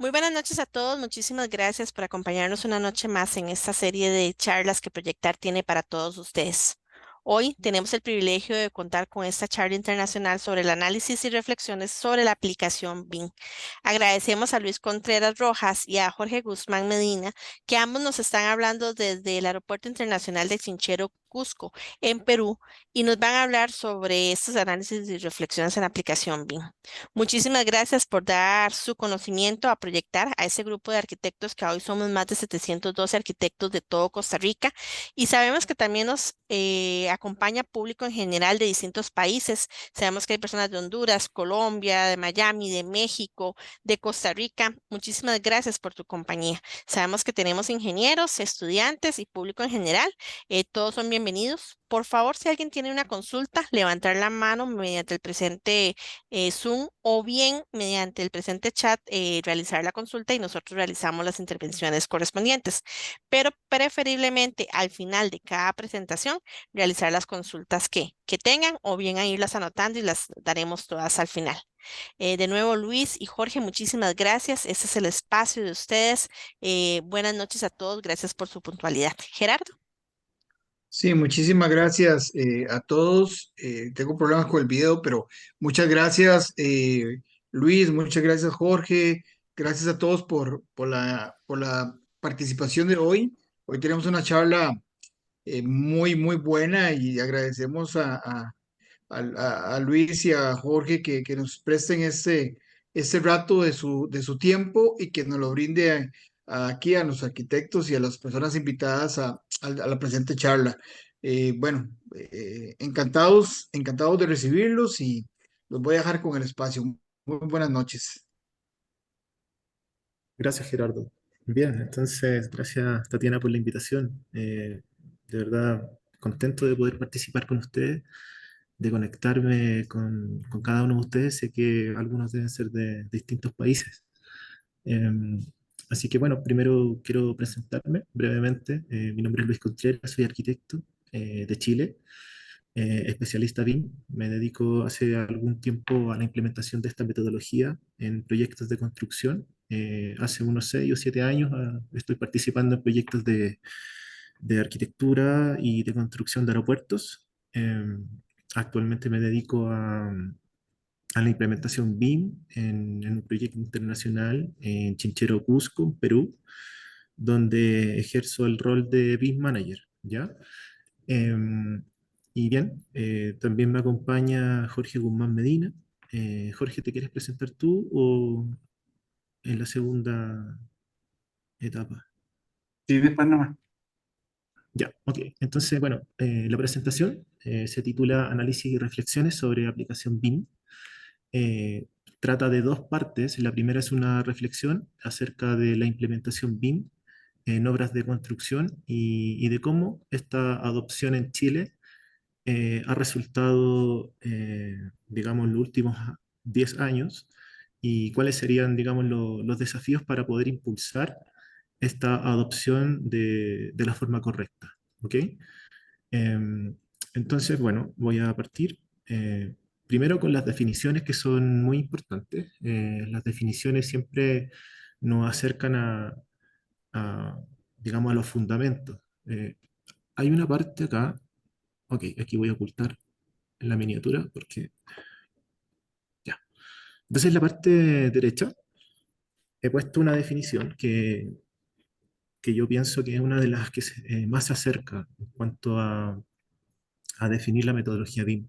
Muy buenas noches a todos. Muchísimas gracias por acompañarnos una noche más en esta serie de charlas que Proyectar tiene para todos ustedes. Hoy tenemos el privilegio de contar con esta charla internacional sobre el análisis y reflexiones sobre la aplicación BIM. Agradecemos a Luis Contreras Rojas y a Jorge Guzmán Medina, que ambos nos están hablando desde el Aeropuerto Internacional de Chinchero, Cusco, en Perú, y nos van a hablar sobre estos análisis y reflexiones en la aplicación BIM. Muchísimas gracias por dar su conocimiento a proyectar a ese grupo de arquitectos que hoy somos más de 712 arquitectos de todo Costa Rica y sabemos que también nos acompaña público en general de distintos países. Sabemos que hay personas de Honduras, Colombia, de Miami, de México, de Costa Rica. Muchísimas gracias por tu compañía. Sabemos que tenemos ingenieros, estudiantes y público en general. Todos son bienvenidos. Por favor, si alguien tiene una consulta, levantar la mano mediante el presente Zoom o bien mediante el presente chat realizar la consulta y nosotros realizamos las intervenciones correspondientes. Pero preferiblemente al final de cada presentación realizar las consultas que tengan o bien a irlas anotando y las daremos todas al final. De nuevo, Luis y Jorge, muchísimas gracias. Este es el espacio de ustedes. Buenas noches a todos. Gracias por su puntualidad. Gerardo. Sí, muchísimas gracias a todos. Tengo problemas con el video, pero muchas gracias Luis, muchas gracias Jorge, gracias a todos por la participación de hoy. Hoy tenemos una charla muy buena y agradecemos a Luis y a Jorge que nos presten este rato de su tiempo y que nos lo brinde aquí a los arquitectos y a las personas invitadas a la presente charla. Bueno, encantados de recibirlos y los voy a dejar con el espacio. Muy buenas noches. Gracias, Gerardo. Bien, entonces, gracias, Tatiana, por la invitación. De verdad, contento de poder participar con ustedes, de conectarme con cada uno de ustedes. Sé que algunos deben ser de distintos países. Em, Así que, bueno, primero quiero presentarme brevemente. Mi nombre es Luis Contreras, soy arquitecto de Chile, especialista BIM. Me dedico hace algún tiempo a la implementación de esta metodología en proyectos de construcción. Hace unos 6 o 7 años estoy participando en proyectos de arquitectura y de construcción de aeropuertos. Actualmente me dedico a la implementación BIM en un proyecto internacional en Chinchero, Cusco, Perú, donde ejerzo el rol de BIM Manager, ¿ya? Em, y bien, también me acompaña Jorge Guzmán Medina. Jorge, ¿te quieres presentar tú o en la segunda etapa? Sí, después nomás. Ya, ok. Entonces, bueno, la presentación se titula Análisis y reflexiones sobre aplicación BIM. Eh, Trata de dos partes. La primera es una reflexión acerca de la implementación BIM en obras de construcción y de cómo esta adopción en Chile ha resultado, digamos, en los últimos 10 años y cuáles serían, digamos, los desafíos para poder impulsar esta adopción de la forma correcta. ¿Ok? Em, entonces, bueno, voy a partir primero con las definiciones que son muy importantes. Las definiciones siempre nos acercan a, digamos, a los fundamentos. Hay una parte acá, ok, aquí voy a ocultar en la miniatura porque ya. Entonces, en la parte derecha he puesto una definición que yo pienso que es una de las que más se acerca en cuanto a definir la metodología BIM.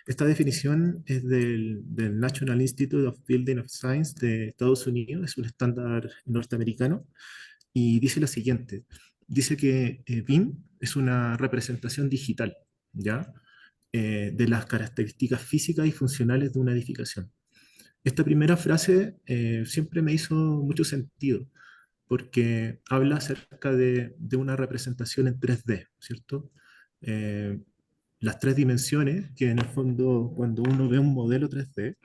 Esta definición es del National Institute of Building of Science de Estados Unidos, es un estándar norteamericano, y dice lo siguiente, dice que BIM es una representación digital, ¿ya? De las características físicas y funcionales de una edificación. Esta primera frase siempre me hizo mucho sentido, porque habla acerca de una representación en 3D, ¿cierto? Eh, las tres dimensiones, que en el fondo cuando uno ve un modelo 3D,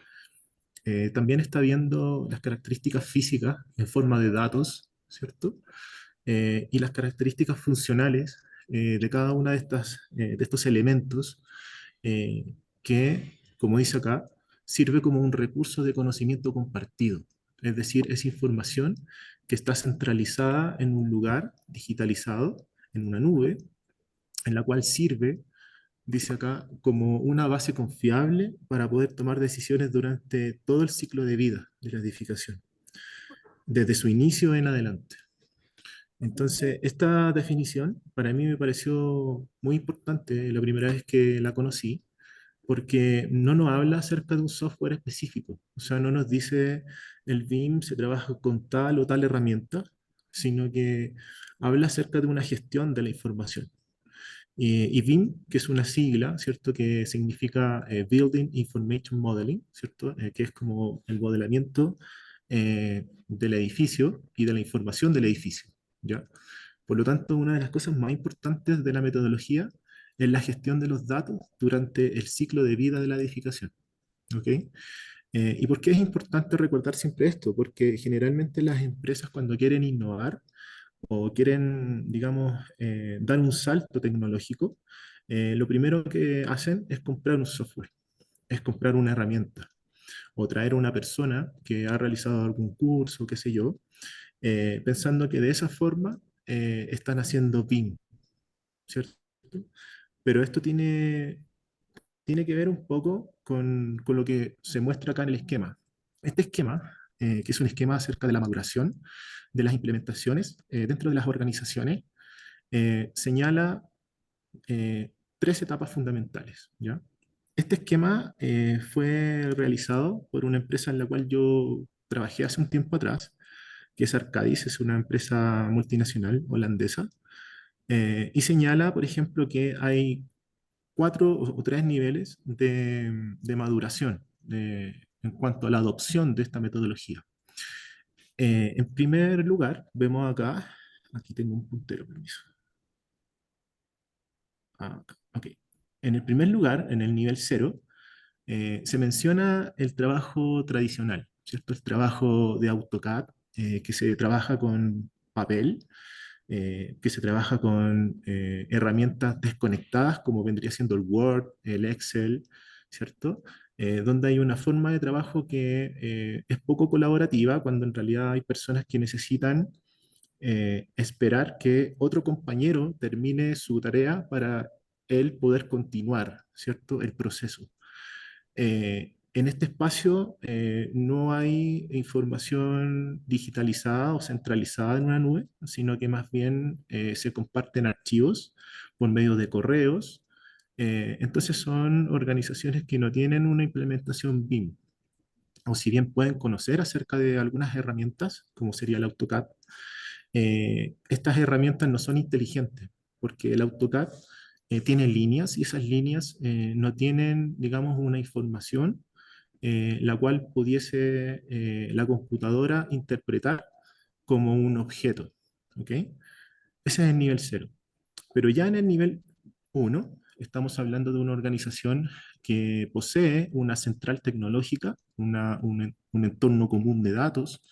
también está viendo las características físicas en forma de datos, ¿cierto? Y las características funcionales de cada una de estos elementos que, como dice acá, sirve como un recurso de conocimiento compartido. Es decir, es información que está centralizada en un lugar digitalizado, en una nube, en la cual sirve, dice acá, como una base confiable para poder tomar decisiones durante todo el ciclo de vida de la edificación, desde su inicio en adelante. Entonces, esta definición para mí me pareció muy importante la primera vez que la conocí, porque no nos habla acerca de un software específico. O sea, no nos dice el BIM se trabaja con tal o tal herramienta, sino que habla acerca de una gestión de la información. Y BIM, que es una sigla, ¿cierto? Que significa Building Information Modeling, ¿cierto? Que es como el modelamiento del edificio y de la información del edificio, ¿ya? Por lo tanto, una de las cosas más importantes de la metodología es la gestión de los datos durante el ciclo de vida de la edificación, ¿ok? ¿Y por qué es importante recordar siempre esto? Porque generalmente las empresas cuando quieren innovar o quieren, digamos, dar un salto tecnológico, lo primero que hacen es comprar un software, es comprar una herramienta o traer a una persona que ha realizado algún curso, qué sé yo, pensando que de esa forma están haciendo BIM, ¿cierto? Pero esto tiene que ver un poco con lo que se muestra acá en el esquema. Este esquema, que es un esquema acerca de la maduración de las implementaciones dentro de las organizaciones, señala tres etapas fundamentales, ¿ya? Este esquema fue realizado por una empresa en la cual yo trabajé hace un tiempo atrás, que es Arcadis, es una empresa multinacional holandesa, y señala, por ejemplo, que hay cuatro o tres niveles de maduración en cuanto a la adopción de esta metodología. En primer lugar, vemos acá, aquí tengo un puntero, permiso. Ok. En el primer lugar, en el nivel cero, se menciona el trabajo tradicional, ¿cierto? El trabajo de AutoCAD, que se trabaja con papel, que se trabaja con herramientas desconectadas, como vendría siendo el Word, el Excel, ¿cierto? Donde hay una forma de trabajo que es poco colaborativa, cuando en realidad hay personas que necesitan esperar que otro compañero termine su tarea para él poder continuar, ¿cierto? El proceso. En este espacio no hay información digitalizada o centralizada en una nube, sino que más bien se comparten archivos por medio de correos. Entonces son organizaciones que no tienen una implementación BIM, o si bien pueden conocer acerca de algunas herramientas, como sería el AutoCAD, estas herramientas no son inteligentes, porque el AutoCAD tiene líneas y esas líneas no tienen, digamos, una información la cual pudiese la computadora interpretar como un objeto. ¿Ok? Ese es el nivel cero. Pero ya en el nivel uno estamos hablando de una organización que posee una central tecnológica, un entorno común de datos,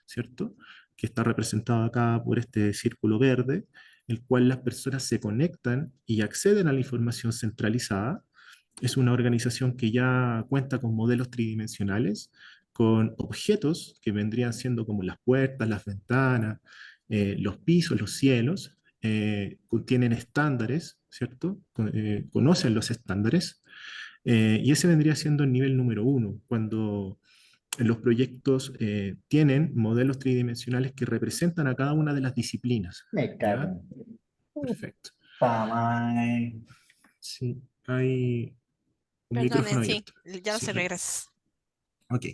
¿cierto? Que está representado acá por este círculo verde, el cual las personas se conectan y acceden a la información centralizada. Es una organización que ya cuenta con modelos tridimensionales, con objetos que vendrían siendo como las puertas, las ventanas, los pisos, los cielos, tienen estándares, ¿cierto? Conocen los estándares, y ese vendría siendo el nivel número uno, cuando los proyectos tienen modelos tridimensionales que representan a cada una de las disciplinas. Me cago ¿Ya? en Perfecto. Pamay. Sí, hay un Perdonen, micrófono sí, abierto. ya lo Sí, cerré, perdón. gracias. Ok.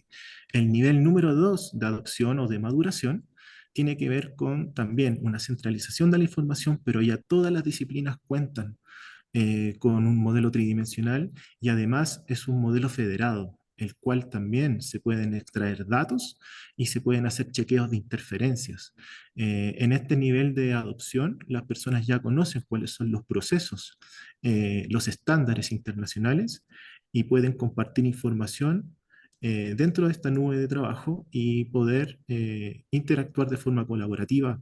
El nivel número 2 de adopción o de maduración tiene que ver con también una centralización de la información, pero ya todas las disciplinas cuentan con un modelo tridimensional y además es un modelo federado, el cual también se pueden extraer datos y se pueden hacer chequeos de interferencias. En este nivel de adopción, las personas ya conocen cuáles son los procesos, los estándares internacionales y pueden compartir información dentro de esta nube de trabajo y poder interactuar de forma colaborativa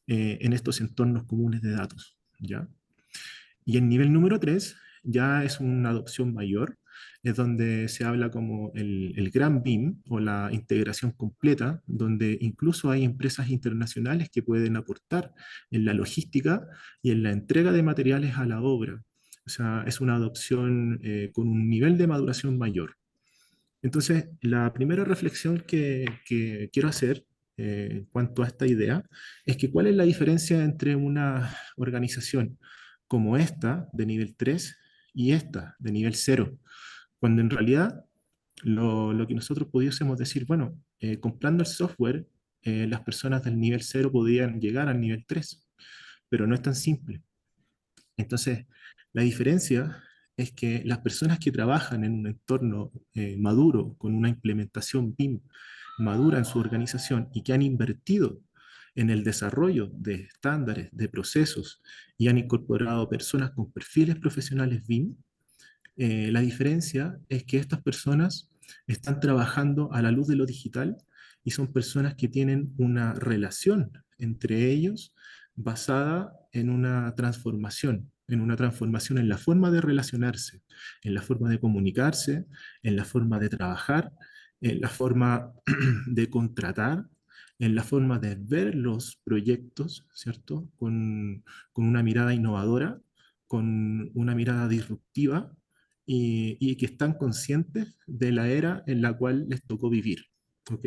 en estos entornos comunes de datos, ¿ya? Y el nivel número 3 ya es una adopción mayor, es donde se habla como el gran BIM o la integración completa, donde incluso hay empresas internacionales que pueden aportar en la logística y en la entrega de materiales a la obra. O sea, es una adopción con un nivel de maduración mayor. Entonces, la primera reflexión que quiero hacer en cuanto a esta idea es que cuál es la diferencia entre una organización como esta de nivel 3 y esta de nivel 0, cuando en realidad lo que nosotros pudiésemos decir, bueno, comprando el software, las personas del nivel 0 podrían llegar al nivel 3, pero no es tan simple. Entonces, la diferencia es que las personas que trabajan en un entorno maduro, con una implementación BIM madura en su organización y que han invertido en el desarrollo de estándares, de procesos y han incorporado personas con perfiles profesionales BIM, la diferencia es que estas personas están trabajando a la luz de lo digital y son personas que tienen una relación entre ellos basada en una transformación en la forma de relacionarse, en la forma de comunicarse, en la forma de trabajar, en la forma de contratar, en la forma de ver los proyectos, ¿cierto? Con una mirada innovadora, con una mirada disruptiva y que están conscientes de la era en la cual les tocó vivir. ¿Ok?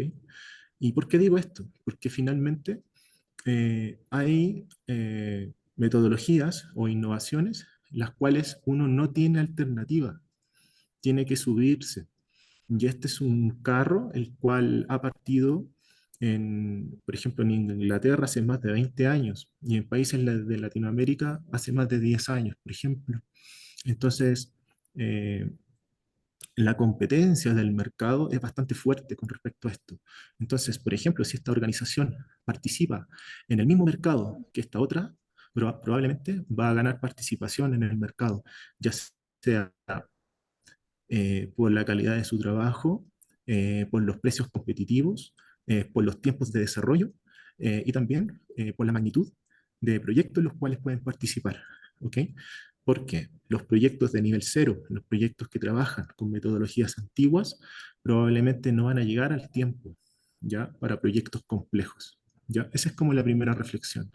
¿Y por qué digo esto? Porque finalmente hay metodologías o innovaciones las cuales uno no tiene alternativa, tiene que subirse. Y este es un carro el cual ha partido, por ejemplo, en Inglaterra hace más de 20 años y en países de Latinoamérica hace más de 10 años, por ejemplo. Entonces, eh, la competencia del mercado es bastante fuerte con respecto a esto. Entonces, por ejemplo, si esta organización participa en el mismo mercado que esta otra, probablemente va a ganar participación en el mercado, ya sea por la calidad de su trabajo, por los precios competitivos, por los tiempos de desarrollo y también por la magnitud de proyectos en los cuales pueden participar. ¿Ok? Porque los proyectos de nivel cero, los proyectos que trabajan con metodologías antiguas, probablemente no van a llegar al tiempo, ¿ya? Para proyectos complejos, ¿ya? Esa es como la primera reflexión,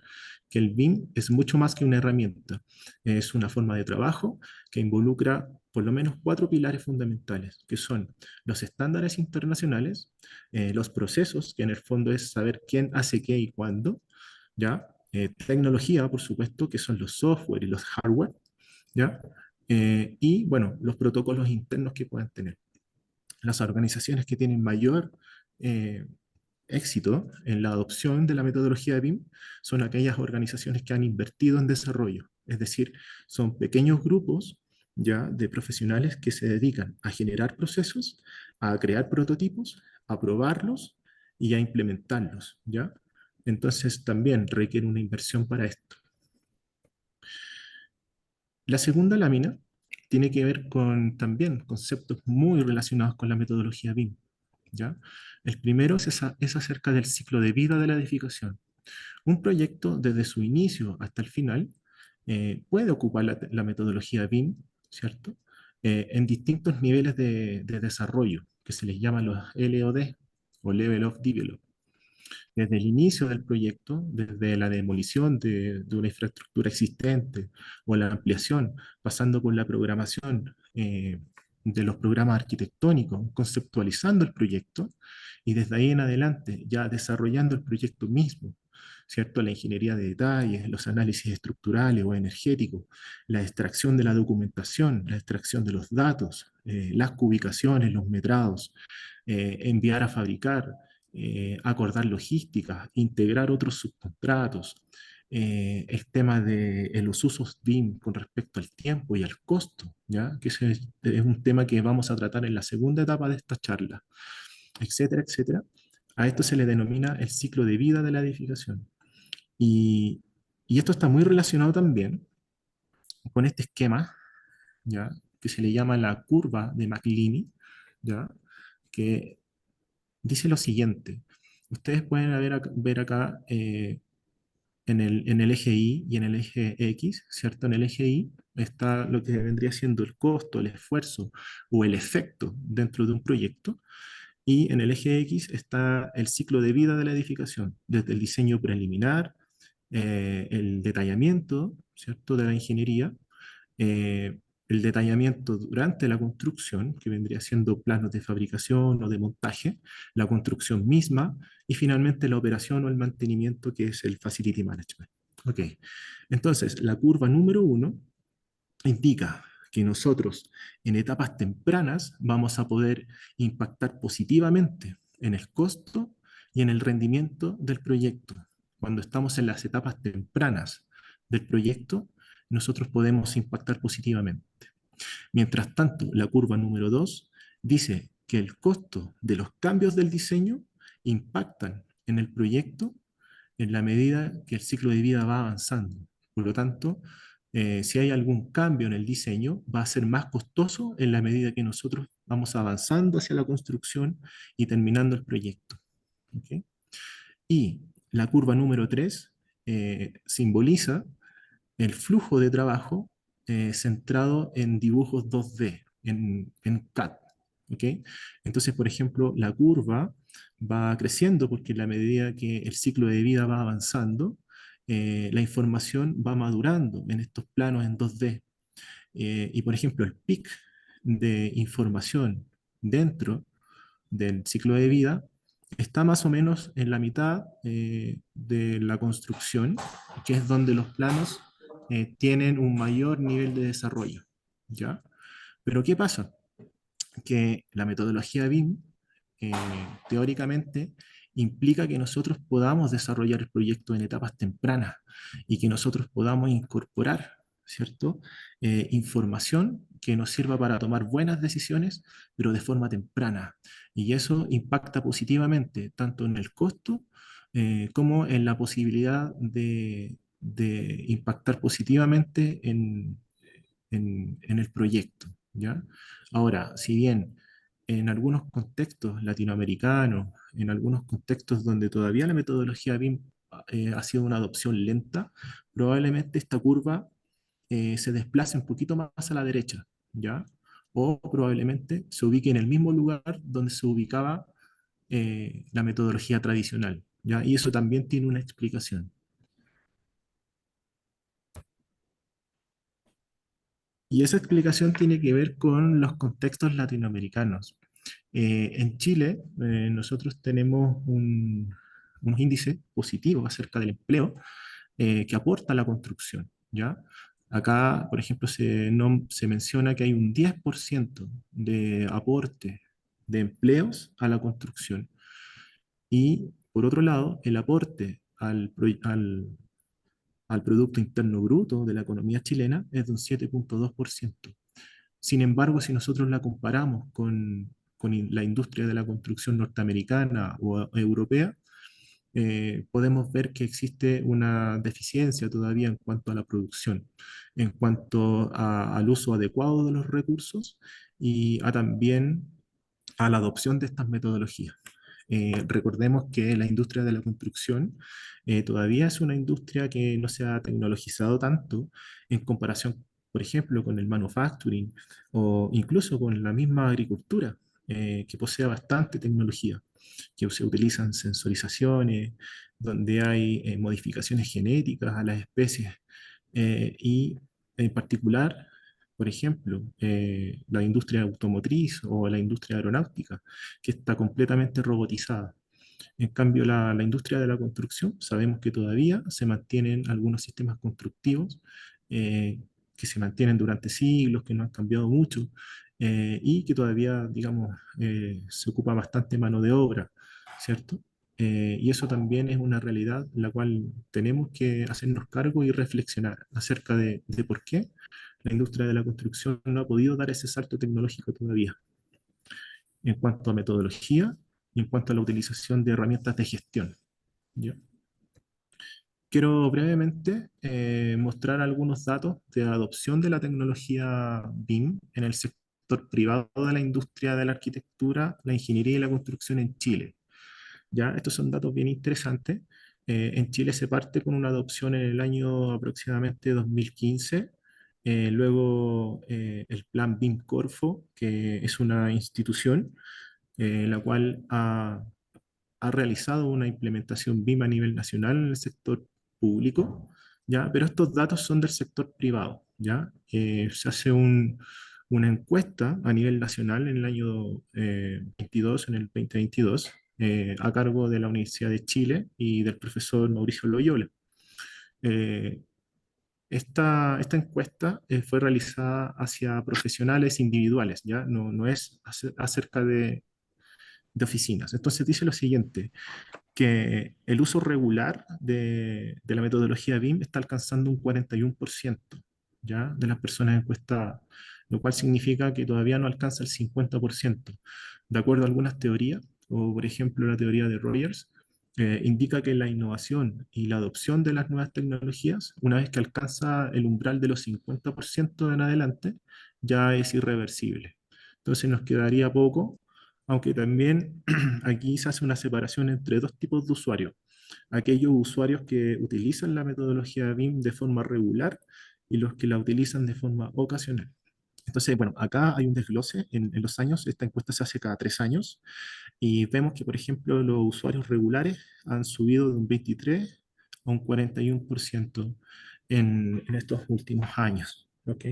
que el BIM es mucho más que una herramienta, es una forma de trabajo que involucra por lo menos cuatro pilares fundamentales, que son los estándares internacionales, los procesos, que en el fondo es saber quién hace qué y cuándo, ¿ya? Tecnología, por supuesto, que son los software y los hardware, ¿ya? Y bueno, los protocolos internos que puedan tener. Las organizaciones que tienen mayor eh, éxito en la adopción de la metodología de BIM son aquellas organizaciones que han invertido en desarrollo, es decir, son pequeños grupos ya de profesionales que se dedican a generar procesos, a crear prototipos, a probarlos y a implementarlos, ¿ya? Entonces también requiere una inversión para esto. La segunda lámina tiene que ver con también conceptos muy relacionados con la metodología BIM, ¿ya? El primero es acerca del ciclo de vida de la edificación. Un proyecto, desde su inicio hasta el final, puede ocupar la metodología BIM, ¿cierto? En distintos niveles de desarrollo, que se les llama los LOD, o Level of Development. Desde el inicio del proyecto, desde la demolición de una infraestructura existente o la ampliación, pasando por la programación de los programas arquitectónicos, conceptualizando el proyecto, y desde ahí en adelante ya desarrollando el proyecto mismo, ¿cierto? La ingeniería de detalles, los análisis estructurales o energéticos, la extracción de la documentación, la extracción de los datos, las cubicaciones, los metrados, enviar a fabricar, acordar logística, integrar otros subcontratos, el tema de los usos BIM con respecto al tiempo y al costo, ¿ya? Que ese es un tema que vamos a tratar en la segunda etapa de esta charla, etcétera, etcétera. A esto se le denomina el ciclo de vida de la edificación. Y, y esto está muy relacionado también con este esquema, ¿ya? Que se le llama la curva de McLeany, ¿ya? Que dice lo siguiente. Ustedes pueden ver acá en el eje Y y en el eje X, ¿cierto? En el eje Y está lo que vendría siendo el costo, el esfuerzo o el efecto dentro de un proyecto. Y en el eje X está el ciclo de vida de la edificación, desde el diseño preliminar, el detallamiento, ¿cierto?, de la ingeniería, eh, el detallamiento durante la construcción, que vendría siendo planos de fabricación o de montaje, la construcción misma, y finalmente la operación o el mantenimiento, que es el facility management. Ok, entonces la curva número 1 indica que nosotros en etapas tempranas vamos a poder impactar positivamente en el costo y en el rendimiento del proyecto. Cuando estamos en las etapas tempranas del proyecto, nosotros podemos impactar positivamente. Mientras tanto, la curva número 2 dice que el costo de los cambios del diseño impactan en el proyecto en la medida que el ciclo de vida va avanzando. Por lo tanto, si hay algún cambio en el diseño, va a ser más costoso en la medida que nosotros vamos avanzando hacia la construcción y terminando el proyecto. ¿Ok? Y la curva número 3 simboliza el flujo de trabajo centrado en dibujos 2D, en CAD. ¿Ok? Entonces, por ejemplo, la curva va creciendo porque en la medida que el ciclo de vida va avanzando, la información va madurando en estos planos en 2D. Y, por ejemplo, el pic de información dentro del ciclo de vida está más o menos en la mitad de la construcción, que es donde los planos tienen un mayor nivel de desarrollo, ¿ya? Pero ¿qué pasa? Que la metodología BIM eh, teóricamente implica que nosotros podamos desarrollar el proyecto en etapas tempranas y que nosotros podamos incorporar, ¿cierto? Información que nos sirva para tomar buenas decisiones, pero de forma temprana. Y eso impacta positivamente tanto en el costo como en la posibilidad de impactar positivamente en el proyecto, ¿ya? Ahora, si bien en algunos contextos latinoamericanos, en algunos contextos donde todavía la metodología BIM ha sido una adopción lenta, probablemente esta curva se desplace un poquito más a la derecha, ¿ya? O probablemente se ubique en el mismo lugar donde se ubicaba la metodología tradicional, ¿ya? Y eso también tiene una explicación. Y esa explicación tiene que ver con los contextos latinoamericanos. En Chile, nosotros tenemos unos índices positivos acerca del empleo que aporta la construcción, ¿ya? Acá, por ejemplo, se menciona que hay un 10% de aporte de empleos a la construcción. Y, por otro lado, el aporte al Producto Interno Bruto de la economía chilena es de un 7,2%. Sin embargo, si nosotros la comparamos con la industria de la construcción norteamericana o europea, podemos ver que existe una deficiencia todavía en cuanto a la producción, en cuanto al uso adecuado de los recursos y también a la adopción de estas metodologías. Recordemos que la industria de la construcción todavía es una industria que no se ha tecnologizado tanto en comparación, por ejemplo, con el manufacturing o incluso con la misma agricultura, que posee bastante tecnología, que se utilizan sensorizaciones, donde hay modificaciones genéticas a las especies y en particular, por ejemplo, la industria automotriz o la industria aeronáutica, que está completamente robotizada. En cambio, la industria de la construcción, sabemos que todavía se mantienen algunos sistemas constructivos que se mantienen durante siglos, que no han cambiado mucho y que todavía, digamos, se ocupa bastante mano de obra, ¿cierto? Y eso también es una realidad la cual tenemos que hacernos cargo y reflexionar acerca de por qué la industria de la construcción no ha podido dar ese salto tecnológico todavía en cuanto a metodología y en cuanto a la utilización de herramientas de gestión. ¿Ya? Quiero brevemente mostrar algunos datos de adopción de la tecnología BIM en el sector privado de la industria de la arquitectura, la ingeniería y la construcción en Chile. ¿Ya? Estos son datos bien interesantes En Chile se parte con una adopción en el año aproximadamente 2015. Luego el plan BIM Corfo, que es una institución la cual ha realizado una implementación BIM a nivel nacional en el sector público, ¿ya? Pero estos datos son del sector privado, ¿ya? Se hace una encuesta a nivel nacional en el año 22, en el 2022, a cargo de la Universidad de Chile y del profesor Mauricio Loyola. Eh, esta encuesta fue realizada hacia profesionales individuales, ¿ya? No es acerca de oficinas. Entonces dice lo siguiente, que el uso regular de la metodología BIM está alcanzando un 41%, ¿ya? De las personas encuestadas, lo cual significa que todavía no alcanza el 50%. De acuerdo a algunas teorías, o por ejemplo la teoría de Rogers, indica que la innovación y la adopción de las nuevas tecnologías, una vez que alcanza el umbral de los 50% en adelante, ya es irreversible. Entonces nos quedaría poco, aunque también aquí se hace una separación entre dos tipos de usuarios. Aquellos usuarios que utilizan la metodología BIM de forma regular y los que la utilizan de forma ocasional. Entonces, bueno, acá hay un desglose en los años. Esta encuesta se hace cada 3 años y vemos que, por ejemplo, los usuarios regulares han subido de un 23 a un 41% en estos últimos años. ¿Ok?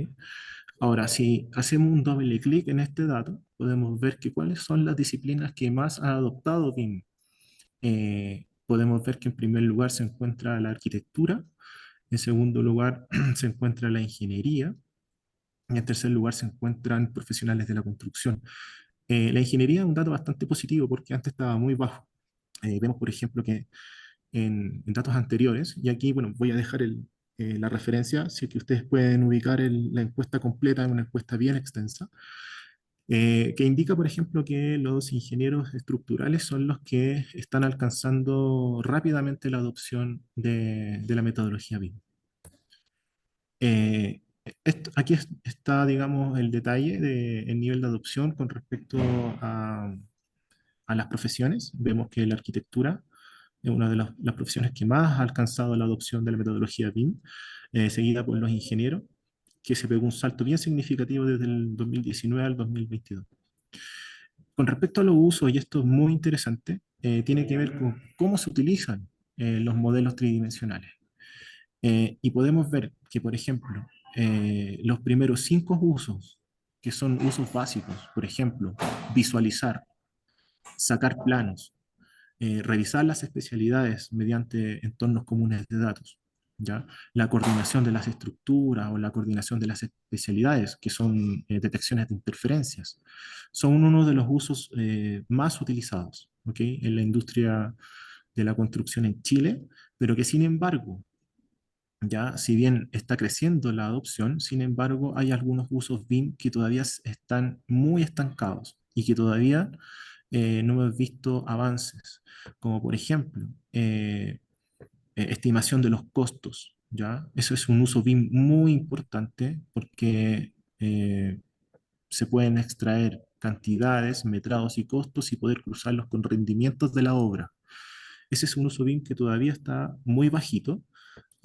Ahora, si hacemos un doble clic en este dato, podemos ver que cuáles son las disciplinas que más han adoptado BIM. Podemos ver que en primer lugar se encuentra la arquitectura, en segundo lugar se encuentra la ingeniería y en tercer lugar se encuentran profesionales de la construcción. La ingeniería es un dato bastante positivo porque antes estaba muy bajo. Vemos, por ejemplo, que en datos anteriores, y aquí, bueno, voy a dejar la referencia, si es que ustedes pueden ubicar la encuesta completa en una encuesta bien extensa, que indica, por ejemplo, que los ingenieros estructurales son los que están alcanzando rápidamente la adopción de la metodología BIM. Aquí está, digamos, el detalle del nivel de adopción con respecto a las profesiones. Vemos que la arquitectura es una de las profesiones que más ha alcanzado la adopción de la metodología BIM, seguida por los ingenieros, que se pegó un salto bien significativo desde el 2019 al 2022. Con respecto a los usos, y esto es muy interesante, tiene que ver con cómo se utilizan los modelos tridimensionales. Y podemos ver que, por ejemplo, los primeros 5 usos, que son usos básicos, por ejemplo, visualizar, sacar planos, revisar las especialidades mediante entornos comunes de datos, ¿ya? La coordinación de las estructuras o la coordinación de las especialidades, que son detecciones de interferencias, son uno de los usos más utilizados, ¿ok? En la industria de la construcción en Chile, pero que sin embargo, ya si bien está creciendo la adopción, sin embargo hay algunos usos BIM que todavía están muy estancados y que todavía no hemos visto avances, como por ejemplo estimación de los costos, ¿ya? Eso es un uso BIM muy importante porque se pueden extraer cantidades, metrados y costos y poder cruzarlos con rendimientos de la obra. Ese es un uso BIM que todavía está muy bajito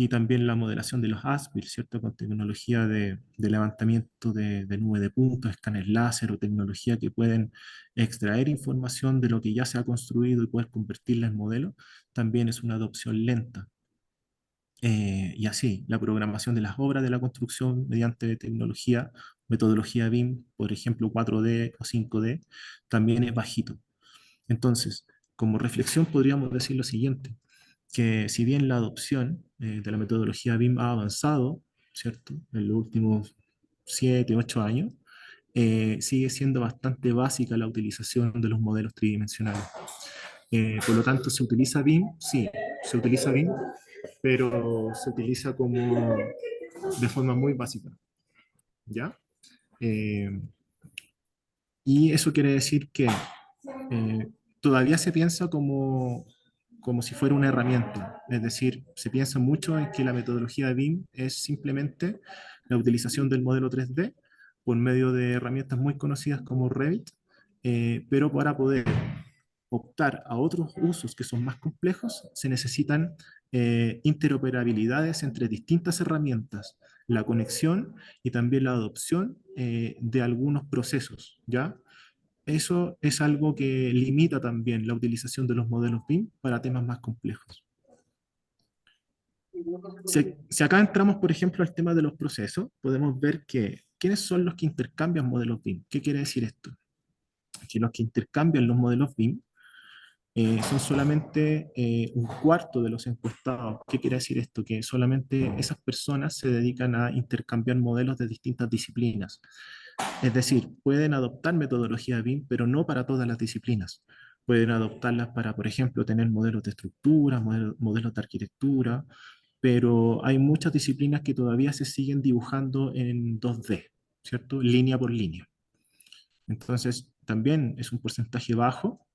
y también la modelación de los ASBIR, ¿cierto? Con tecnología de levantamiento de nube de puntos, escáner láser o tecnología que pueden extraer información de lo que ya se ha construido y poder convertirla en modelo, también es una adopción lenta. Y así, la programación de las obras de la construcción mediante tecnología, metodología BIM, por ejemplo 4D o 5D, también es bajito. Entonces, como reflexión podríamos decir lo siguiente, que si bien la adopción de la metodología BIM ha avanzado, ¿cierto? En los últimos 7, 8 años, sigue siendo bastante básica la utilización de los modelos tridimensionales. Por lo tanto, ¿se utiliza BIM? Sí, se utiliza BIM, pero se utiliza como de forma muy básica, ¿ya? Eh, y eso quiere decir que todavía se piensa como si fuera una herramienta. Es decir, se piensa mucho en que la metodología de BIM es simplemente la utilización del modelo 3D por medio de herramientas muy conocidas como Revit, pero para poder optar a otros usos que son más complejos, se necesitan interoperabilidades entre distintas herramientas, la conexión y también la adopción de algunos procesos, ¿ya? Eso es algo que limita también la utilización de los modelos BIM para temas más complejos. Si acá entramos, por ejemplo, al tema de los procesos, podemos ver que ¿quiénes son los que intercambian modelos BIM? ¿Qué quiere decir esto? Que los que intercambian los modelos BIM son solamente un cuarto de los encuestados. ¿Qué quiere decir esto? Que solamente esas personas se dedican a intercambiar modelos de distintas disciplinas. Es decir, pueden adoptar metodología BIM, pero no para todas las disciplinas. Pueden adoptarlas para, por ejemplo, tener modelos de estructura, modelos de arquitectura, pero hay muchas disciplinas que todavía se siguen dibujando en 2D, ¿cierto? Línea por línea. Entonces, también es un porcentaje bajo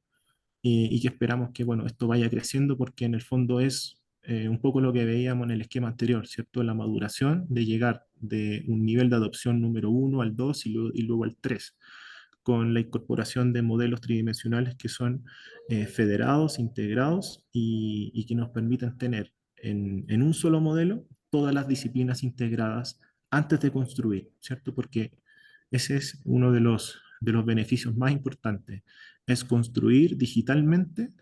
y que esperamos que, bueno, esto vaya creciendo porque en el fondo es un poco lo que veíamos en el esquema anterior, ¿cierto? La maduración de llegar de un nivel de adopción número 1 al 2 y luego al 3 con la incorporación de modelos tridimensionales que son federados, integrados y que nos permiten tener en un solo modelo todas las disciplinas integradas antes de construir, ¿cierto? Porque ese es uno de los beneficios más importantes, es construir digitalmente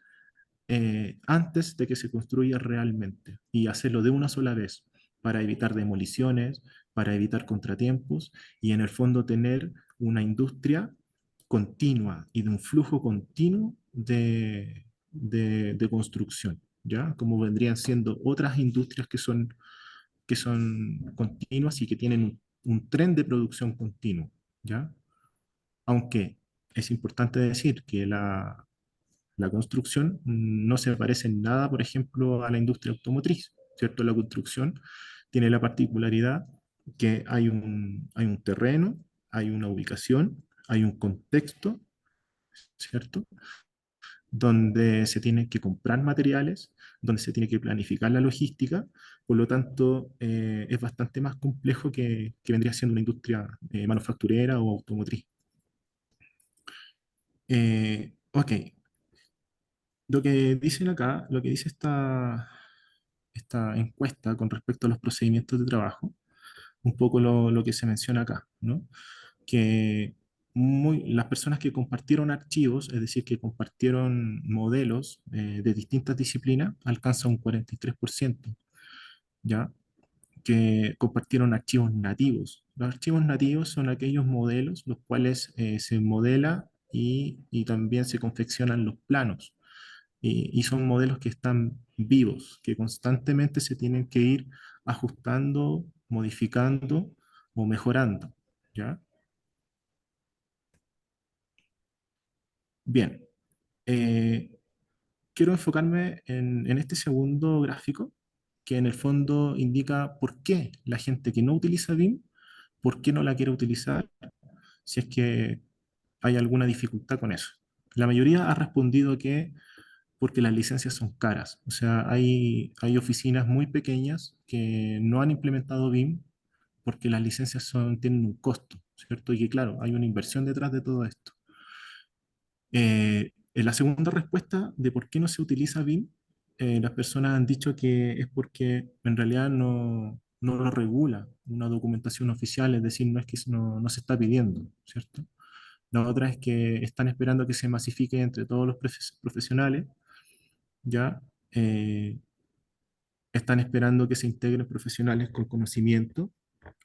antes de que se construya realmente y hacerlo de una sola vez para evitar demoliciones, para evitar contratiempos y en el fondo tener una industria continua y de un flujo continuo de construcción, ¿ya? Como vendrían siendo otras industrias que son continuas y que tienen un tren de producción continuo, ¿ya? Aunque es importante decir que la construcción no se parece en nada, por ejemplo, a la industria automotriz, ¿cierto? La construcción tiene la particularidad que hay un terreno, hay una ubicación, hay un contexto, ¿cierto? Donde se tienen que comprar materiales, donde se tiene que planificar la logística, por lo tanto es bastante más complejo que vendría siendo una industria manufacturera o automotriz. Ok, lo que dicen acá, lo que dice esta encuesta con respecto a los procedimientos de trabajo, un poco lo que se menciona acá, ¿no? Que las personas que compartieron archivos, es decir, que compartieron modelos de distintas disciplinas, alcanzan un 43%, ¿ya? Que compartieron archivos nativos. Los archivos nativos son aquellos modelos los cuales se modela y también se confeccionan los planos y son modelos que están vivos, que constantemente se tienen que ir ajustando, modificando o mejorando, ¿ya? Bien, eh, quiero enfocarme en este segundo gráfico, que en el fondo indica por qué la gente que no utiliza BIM, por qué no la quiere utilizar, si es que hay alguna dificultad con eso. La mayoría ha respondido que porque las licencias son caras. O sea, hay oficinas muy pequeñas que no han implementado BIM porque las licencias tienen un costo, ¿cierto? Y que claro, hay una inversión detrás de todo esto. En la segunda respuesta de por qué no se utiliza BIM, las personas han dicho que es porque en realidad no lo regula una documentación oficial, es decir, no es que no se está pidiendo, ¿cierto? La otra es que están esperando que se masifique entre todos los profesionales, ¿ya? Eh, Están esperando que se integren profesionales con conocimiento.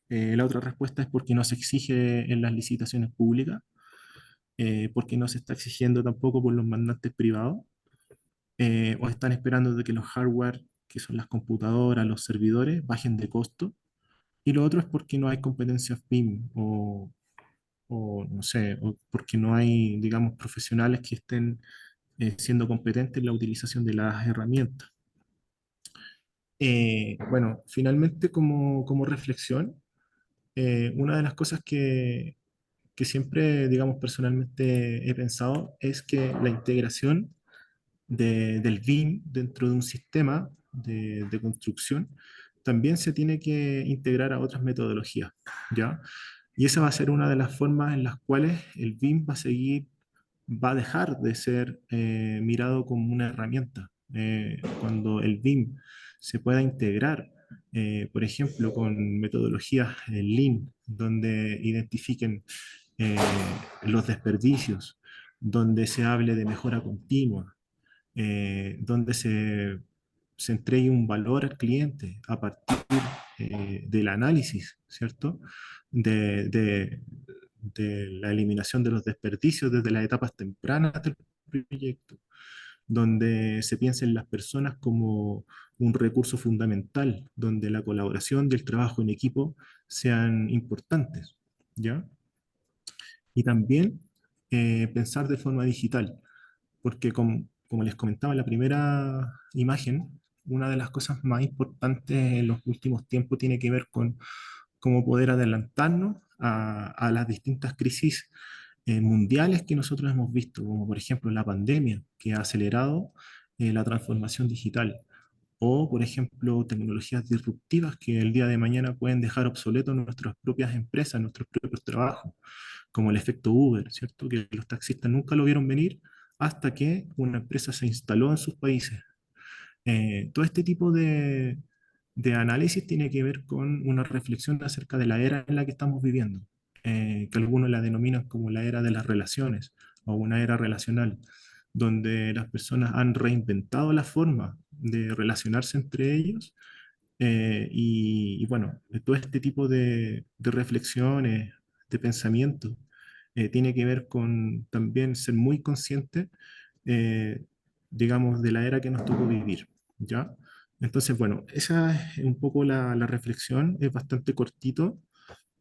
La otra respuesta es porque no se exige en las licitaciones públicas, porque no se está exigiendo tampoco por los mandantes privados, o están esperando de que los hardware, que son las computadoras, los servidores, bajen de costo. Y lo otro es porque no hay competencias PIM o no sé, o porque no hay, digamos, profesionales que estén siendo competentes en la utilización de las herramientas. Bueno, finalmente como reflexión, una de las cosas que siempre, digamos, personalmente he pensado es que la integración del BIM dentro de un sistema de construcción también se tiene que integrar a otras metodologías, ¿ya? Y esa va a ser una de las formas en las cuales el BIM va a seguir va a dejar de ser mirado como una herramienta. Cuando el BIM se pueda integrar, por ejemplo, con metodologías Lean, donde identifiquen eh, los desperdicios, donde se hable de mejora continua, donde se entregue un valor al cliente a partir del análisis, ¿cierto? De, de la eliminación de los desperdicios desde las etapas tempranas del proyecto, donde se piensa en las personas como un recurso fundamental, donde la colaboración y el trabajo en equipo sean importantes, ¿ya? Y también pensar de forma digital, porque como les comentaba en la primera imagen, una de las cosas más importantes en los últimos tiempos tiene que ver con cómo poder adelantarnos a las distintas crisis mundiales que nosotros hemos visto, como por ejemplo la pandemia, que ha acelerado la transformación digital, o por ejemplo tecnologías disruptivas que el día de mañana pueden dejar obsoletos nuestras propias empresas, nuestros propios trabajos, como el efecto Uber, ¿cierto? Que los taxistas nunca lo vieron venir hasta que una empresa se instaló en sus países. Todo este tipo de análisis tiene que ver con una reflexión acerca de la era en la que estamos viviendo, que algunos la denominan como la era de las relaciones o una era relacional, donde las personas han reinventado la forma de relacionarse entre ellos y bueno, todo este tipo de reflexiones, de pensamiento, tiene que ver con también ser muy consciente, eh, digamos, de la era que nos tocó vivir, ¿ya? Entonces, bueno, esa es un poco la reflexión, es bastante cortito,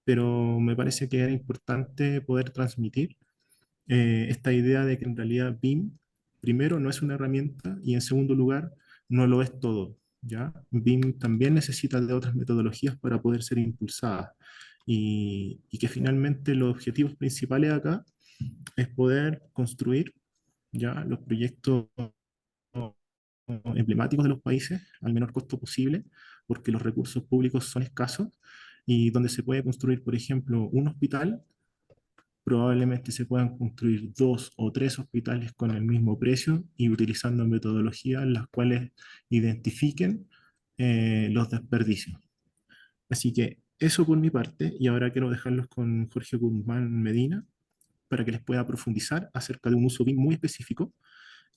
pero me parece que era importante poder transmitir esta idea de que en realidad BIM, primero, no es una herramienta y en segundo lugar, no lo es todo, ¿ya? BIM también necesita de otras metodologías para poder ser impulsada y que finalmente los objetivos principales acá es poder construir ya los proyectos emblemáticos de los países al menor costo posible, porque los recursos públicos son escasos y donde se puede construir, por ejemplo, un hospital, probablemente se puedan construir dos o tres hospitales con el mismo precio y utilizando metodologías las cuales identifiquen los desperdicios. Así que eso por mi parte, y ahora quiero dejarlos con Jorge Guzmán Medina para que les pueda profundizar acerca de un uso BIM muy específico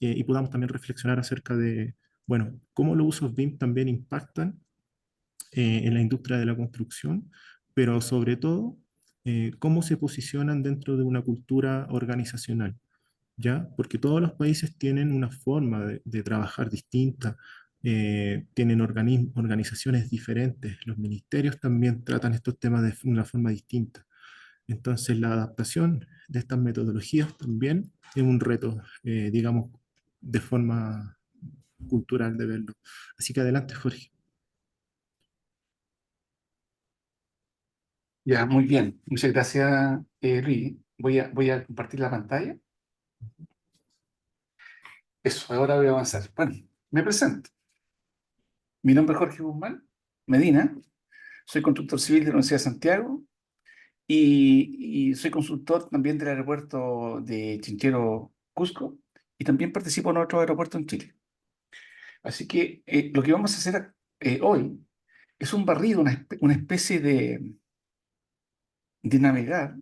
y podamos también reflexionar acerca de, bueno, cómo los usos BIM también impactan en la industria de la construcción, pero sobre todo, cómo se posicionan dentro de una cultura organizacional, ¿ya? Porque todos los países tienen una forma de trabajar distinta, tienen organizaciones diferentes, los ministerios también tratan estos temas de una forma distinta. Entonces, la adaptación de estas metodologías también es un reto, digamos, de forma cultural de verlo. Así que adelante, Jorge. Ya, muy bien. Muchas gracias, Luis. Voy a compartir la pantalla. Eso, ahora voy a avanzar. Bueno, me presento. Mi nombre es Jorge Guzmán Medina. Soy constructor civil de la Universidad de Santiago y soy consultor también del aeropuerto de Chinchero, Cusco, y también participo en otro aeropuerto en Chile. Así que lo que vamos a hacer hoy es un barrido, una especie de navegar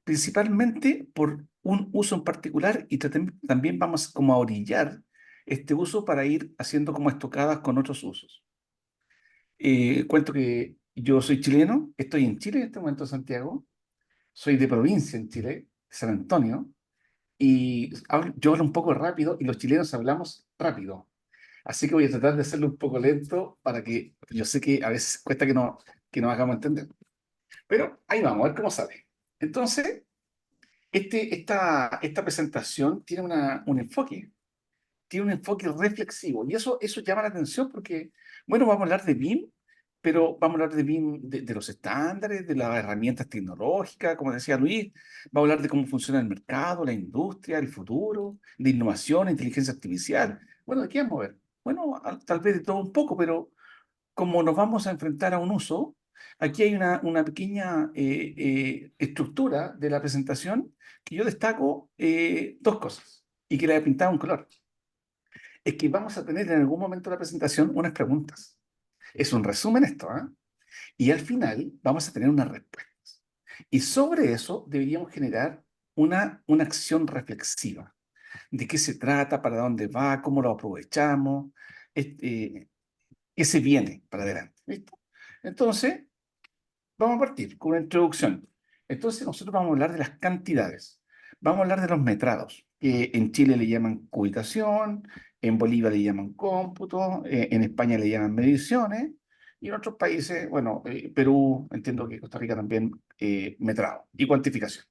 principalmente por un uso en particular y también vamos como a orillar este uso para ir haciendo como estocadas con otros usos. Cuento que yo soy chileno, estoy en Chile en este momento, en Santiago, soy de provincia en Chile, San Antonio, y yo hablo un poco rápido y los chilenos hablamos rápido. Así que voy a tratar de hacerlo un poco lento para que yo sé que a veces cuesta que nos hagamos entender. Pero ahí vamos, a ver cómo sale. Entonces, esta presentación tiene tiene un enfoque reflexivo y eso llama la atención porque, bueno, vamos a hablar de BIM, pero vamos a hablar de BIM, de los estándares, de las herramientas tecnológicas, como decía Luis, vamos a hablar de cómo funciona el mercado, la industria, el futuro, de innovación, inteligencia artificial. Bueno, ¿de qué vamos a ver? Bueno, tal vez de todo un poco, pero como nos vamos a enfrentar a un uso, Aquí hay una pequeña estructura de la presentación que yo destaco dos cosas y que le he pintado un color. Es que vamos a tener en algún momento de la presentación unas preguntas. Es un resumen esto, ¿ah? Y al final vamos a tener unas respuestas. Y sobre eso deberíamos generar una acción reflexiva. ¿De qué se trata? ¿Para dónde va? ¿Cómo lo aprovechamos? ¿Qué se viene para adelante? ¿Listo? Entonces, vamos a partir con una introducción. Entonces, nosotros vamos a hablar de las cantidades. Vamos a hablar de los metrados, que en Chile le llaman cubitación, en Bolivia le llaman cómputo, en España le llaman mediciones, y en otros países, bueno, Perú, entiendo que Costa Rica también, metrado y cuantificación,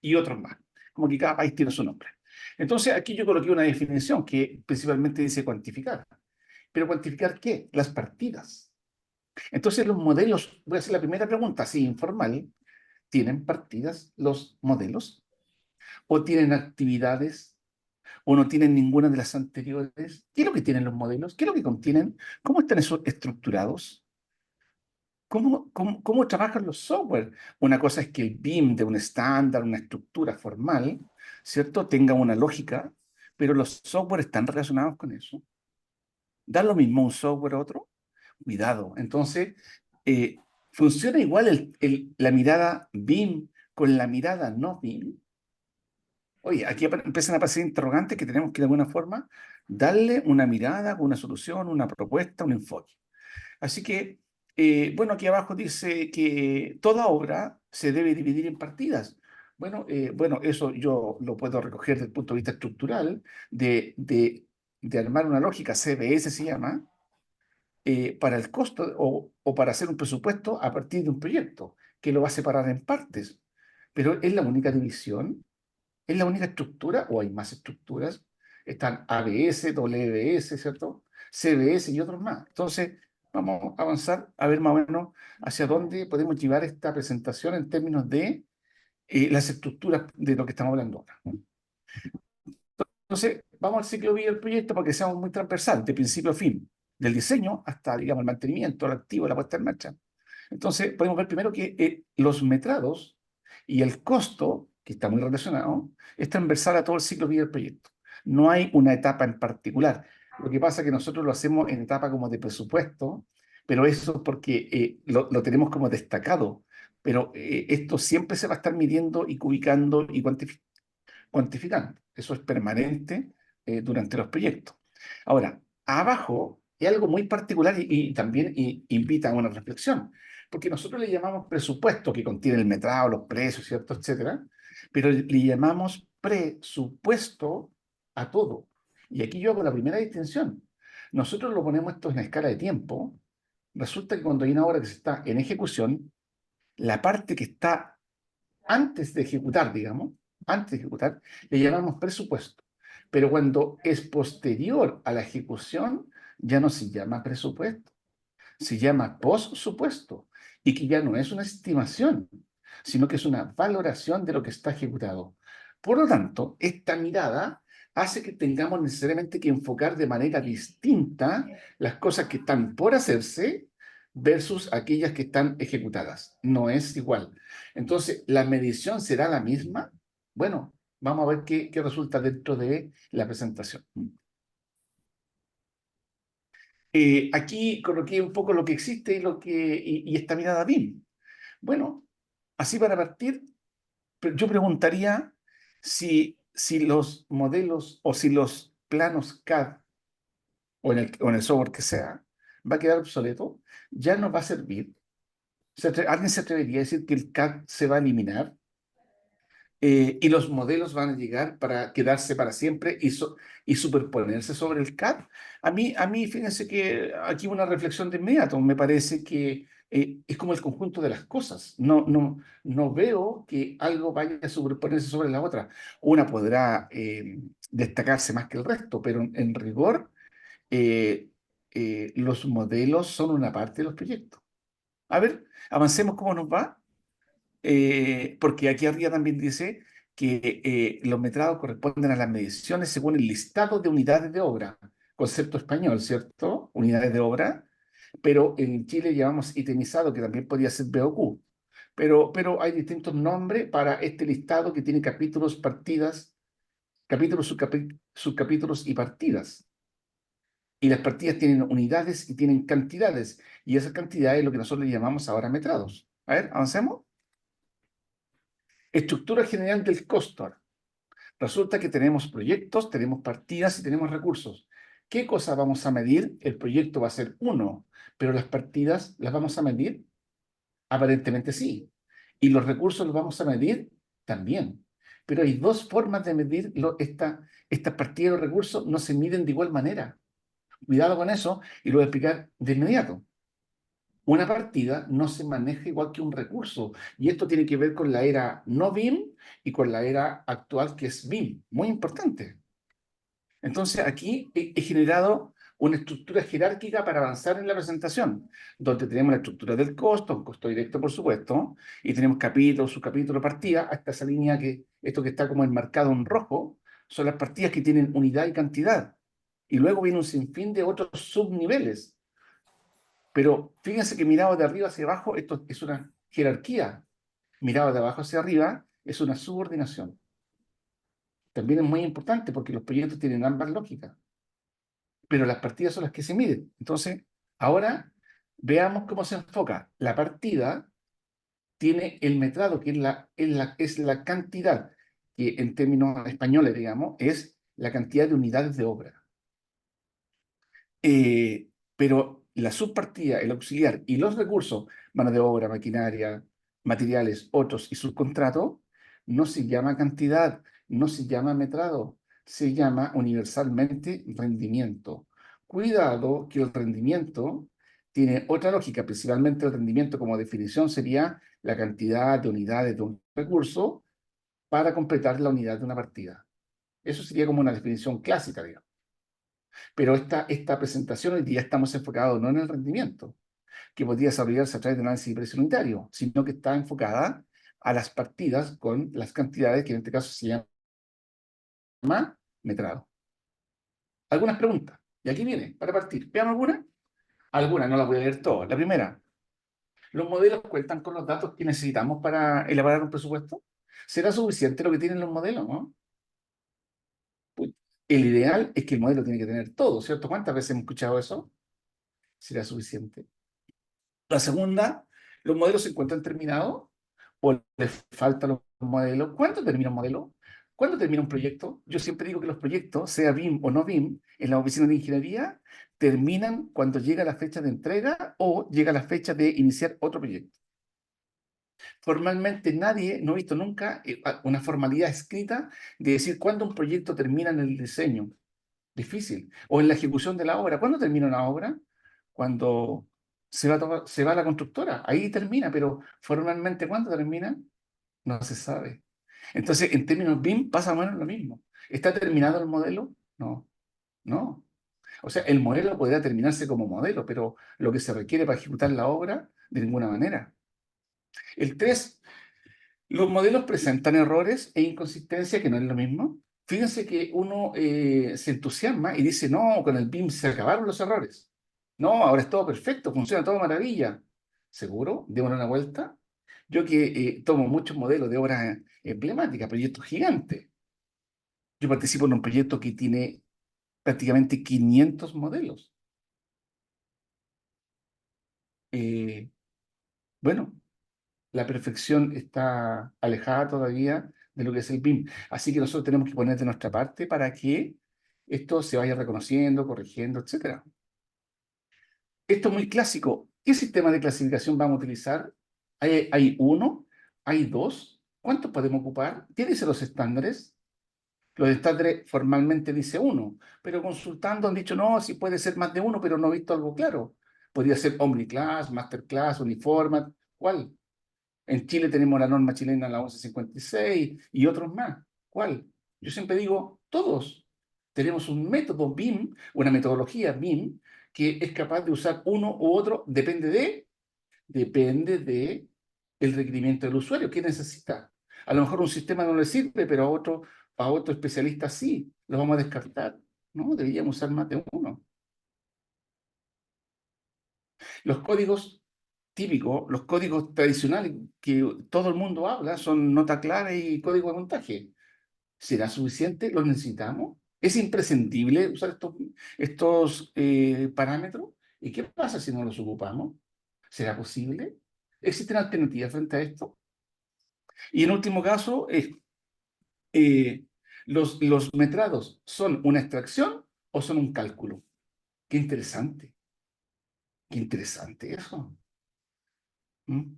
y otros más. Como que cada país tiene su nombre. Entonces, aquí yo coloqué una definición que principalmente dice cuantificar. ¿Pero cuantificar qué? Las partidas. Entonces los modelos, voy a hacer la primera pregunta, así informal, ¿tienen partidas los modelos? ¿O tienen actividades? ¿O no tienen ninguna de las anteriores? ¿Qué es lo que tienen los modelos? ¿Qué es lo que contienen? ¿Cómo están esos estructurados? ¿Cómo trabajan los software? Una cosa es que el BIM de un estándar, una estructura formal, ¿cierto? Tenga una lógica, pero los software están relacionados con eso. ¿Da lo mismo un software a otro? Cuidado. Entonces, ¿funciona igual la mirada BIM con la mirada no BIM? Oye, aquí empiezan a aparecer interrogantes que tenemos que de alguna forma darle una mirada, una solución, una propuesta, un enfoque. Así que, bueno, aquí abajo dice que toda obra se debe dividir en partidas. Bueno, eso yo lo puedo recoger desde el punto de vista estructural, de armar una lógica, CBS se llama, para el costo o para hacer un presupuesto a partir de un proyecto que lo va a separar en partes. Pero ¿es la única división? ¿Es la única estructura o hay más estructuras? Están ABS, WBS, ¿cierto? CBS y otros más. Entonces, vamos a avanzar a ver más o menos hacia dónde podemos llevar esta presentación en términos de las estructuras de lo que estamos hablando ahora. Entonces, vamos al ciclo de vida del proyecto para que seamos muy transversal, de principio a fin, del diseño hasta, digamos, el mantenimiento, el activo, la puesta en marcha. Entonces, podemos ver primero que los metrados y el costo, que está muy relacionado, es transversal a todo el ciclo de vida del proyecto. No hay una etapa en particular. Lo que pasa es que nosotros lo hacemos en etapa como de presupuesto, pero eso es porque lo tenemos como destacado. Pero esto siempre se va a estar midiendo y ubicando y cuantificando. Eso es permanente durante los proyectos. Ahora, abajo hay algo muy particular y también invita a una reflexión, porque nosotros le llamamos presupuesto, que contiene el metrado, los precios, ¿cierto?, etcétera, pero le llamamos presupuesto a todo. Y aquí yo hago la primera distinción. Nosotros lo ponemos esto en escala de tiempo. Resulta que cuando hay una obra que se está en ejecución, la parte que está antes de ejecutar, digamos, antes de ejecutar, le llamamos presupuesto. Pero cuando es posterior a la ejecución, ya no se llama presupuesto, se llama postsupuesto, y que ya no es una estimación, sino que es una valoración de lo que está ejecutado. Por lo tanto, esta mirada hace que tengamos necesariamente que enfocar de manera distinta las cosas que están por hacerse versus aquellas que están ejecutadas. No es igual. Entonces, ¿la medición será la misma? Bueno, vamos a ver qué resulta dentro de la presentación. Aquí coloqué un poco lo que existe y esta mirada BIM. Bueno, así para partir, yo preguntaría si los modelos o si los planos CAD o en el software que sea, va a quedar obsoleto, ya no va a servir. ¿Alguien se atrevería a decir que el CAD se va a eliminar? Y los modelos van a llegar para quedarse para siempre y superponerse sobre el CAD. Fíjense que aquí una reflexión de inmediato, me parece que es como el conjunto de las cosas. No veo que algo vaya a superponerse sobre la otra. Una podrá destacarse más que el resto, pero en rigor los modelos son una parte de los proyectos. A ver, avancemos cómo nos va. Porque aquí arriba también dice que los metrados corresponden a las mediciones según el listado de unidades de obra, concepto español, ¿cierto? Unidades de obra, pero en Chile llamamos itemizado, que también podría ser BOQ. Pero hay distintos nombres para este listado que tiene capítulos, partidas, capítulos, subcapítulos y partidas. Y las partidas tienen unidades y tienen cantidades. Y esas cantidades es lo que nosotros le llamamos ahora metrados. A ver, avancemos. Estructura general del costo. Resulta que tenemos proyectos, tenemos partidas y tenemos recursos. ¿Qué cosa vamos a medir? El proyecto va a ser 1, pero las partidas las vamos a medir. Aparentemente sí. ¿Y los recursos los vamos a medir? También. Pero hay dos formas de medir estas partidas de los recursos, no se miden de igual manera. Cuidado con eso y lo voy a explicar de inmediato. Una partida no se maneja igual que un recurso. Y esto tiene que ver con la era no BIM y con la era actual que es BIM. Muy importante. Entonces aquí he generado una estructura jerárquica para avanzar en la presentación, donde tenemos la estructura del costo, un costo directo por supuesto, y tenemos capítulo, subcapítulo, partida, hasta esa línea esto que está como enmarcado en rojo, son las partidas que tienen unidad y cantidad. Y luego viene un sinfín de otros subniveles. Pero fíjense que mirado de arriba hacia abajo, esto es una jerarquía. Mirado de abajo hacia arriba, es una subordinación. También es muy importante porque los proyectos tienen ambas lógicas. Pero las partidas son las que se miden. Entonces, ahora veamos cómo se enfoca. La partida tiene el metrado, que es la cantidad, que en términos españoles, digamos, es la cantidad de unidades de obra. Pero la subpartida, el auxiliar y los recursos, mano de obra, maquinaria, materiales, otros y subcontrato, no se llama cantidad, no se llama metrado, se llama universalmente rendimiento. Cuidado que el rendimiento tiene otra lógica, principalmente el rendimiento como definición sería la cantidad de unidades de un recurso para completar la unidad de una partida. Eso sería como una definición clásica, digamos. Pero esta presentación hoy día estamos enfocados no en el rendimiento, que podría desarrollarse a través de análisis de precio unitario, sino que está enfocada a las partidas con las cantidades, que en este caso se llama metrado. Algunas preguntas. Y aquí viene, para partir. Veamos algunas. Algunas, no las voy a leer todas. La primera, ¿los modelos cuentan con los datos que necesitamos para elaborar un presupuesto? ¿Será suficiente lo que tienen los modelos, no? El ideal es que el modelo tiene que tener todo, ¿cierto? ¿Cuántas veces hemos escuchado eso? ¿Será suficiente? La segunda, ¿los modelos se encuentran terminados o les faltan los modelos? ¿Cuándo termina un modelo? ¿Cuándo termina un proyecto? Yo siempre digo que los proyectos, sea BIM o no BIM, en la oficina de ingeniería, terminan cuando llega la fecha de entrega o llega la fecha de iniciar otro proyecto. Formalmente nadie, no he visto nunca una formalidad escrita de decir cuándo un proyecto termina en el diseño. Difícil. O en la ejecución de la obra. ¿Cuándo termina una obra? Cuando se va a la constructora. Ahí termina, pero formalmente ¿cuándo termina? No se sabe. Entonces, en términos BIM pasa más o menos lo mismo. ¿Está terminado el modelo? No, no. O sea, el modelo podría terminarse como modelo, pero lo que se requiere para ejecutar la obra, de ninguna manera. El 3, los modelos presentan errores e inconsistencia, que no es lo mismo. Fíjense que uno se entusiasma y dice, no, con el BIM se acabaron los errores. No, ahora es todo perfecto, funciona todo maravilla. ¿Seguro? Démosle una vuelta. Yo que tomo muchos modelos de obras emblemáticas, proyectos gigantes. Yo participo en un proyecto que tiene prácticamente 500 modelos. Eh, bueno, la perfección está alejada todavía de lo que es el BIM. Así que nosotros tenemos que poner de nuestra parte para que esto se vaya reconociendo, corrigiendo, etc. Esto es muy clásico. ¿Qué sistema de clasificación vamos a utilizar? ¿Hay uno? ¿Hay dos? ¿Cuántos podemos ocupar? ¿Qué dicen los estándares? Los estándares formalmente dice uno, pero consultando han dicho, no, sí puede ser más de uno, pero no he visto algo claro. Podría ser Omniclass, Masterclass, Uniformat. ¿Cuál? En Chile tenemos la norma chilena, la 1156, y otros más. ¿Cuál? Yo siempre digo, todos. Tenemos un método BIM, una metodología BIM, que es capaz de usar uno u otro, depende de el requerimiento del usuario. ¿Qué necesita? A lo mejor un sistema no le sirve, pero a otro especialista sí. Lo vamos a descartar. No, deberíamos usar más de uno. Los códigos típicos, los códigos tradicionales que todo el mundo habla son nota clara y código de montaje. ¿Será suficiente? ¿Los necesitamos? ¿Es imprescindible usar estos parámetros? ¿Y qué pasa si no los ocupamos? ¿Será posible? ¿Existen alternativas frente a esto? Y en último caso, eh, los metrados, ¿son una extracción o son un cálculo? Qué interesante eso. ¿Mm?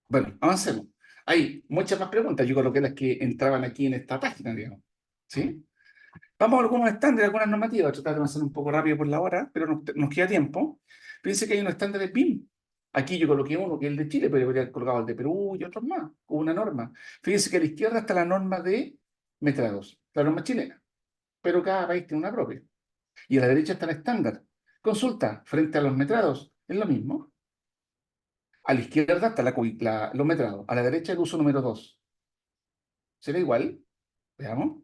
Bueno, avancemos. Hay muchas más preguntas, yo coloqué las que entraban aquí en esta página, digamos. ¿Sí? Vamos a algunos estándares, algunas normativas, voy a tratar de avanzar un poco rápido por la hora, pero nos queda tiempo. Fíjense que hay unos estándares BIM. Aquí yo coloqué uno que es el de Chile, pero yo habría colocado el de Perú y otros más, con una norma. Fíjense que a la izquierda está la norma de metrados, la norma chilena, pero cada país tiene una propia. Y a la derecha está el estándar. Consulta, frente a los metrados, es lo mismo. A la izquierda está los metrados, a la derecha el uso número 2. ¿Será igual? Veamos.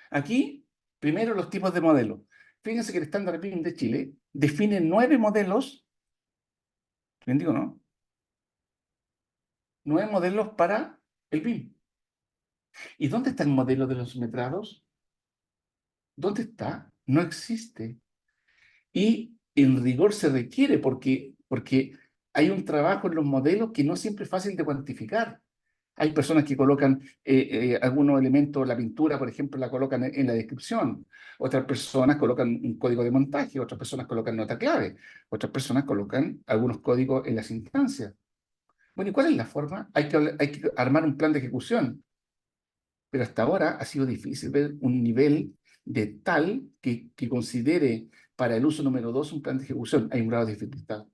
Aquí, primero los tipos de modelos. Fíjense que el estándar BIM de Chile define 9 modelos, ¿bien digo, no? 9 modelos para el BIM. ¿Y dónde está el modelo de los metrados? ¿Dónde está? No existe. Y en rigor se requiere porque hay un trabajo en los modelos que no siempre es fácil de cuantificar. Hay personas que colocan algunos elementos, la pintura, por ejemplo, la colocan en la descripción. Otras personas colocan un código de montaje, otras personas colocan nota clave, otras personas colocan algunos códigos en las instancias. Bueno, ¿y cuál es la forma? Hay que armar un plan de ejecución. Pero hasta ahora ha sido difícil ver un nivel de tal que considere para el uso número 2 un plan de ejecución. Hay un grado de dificultad.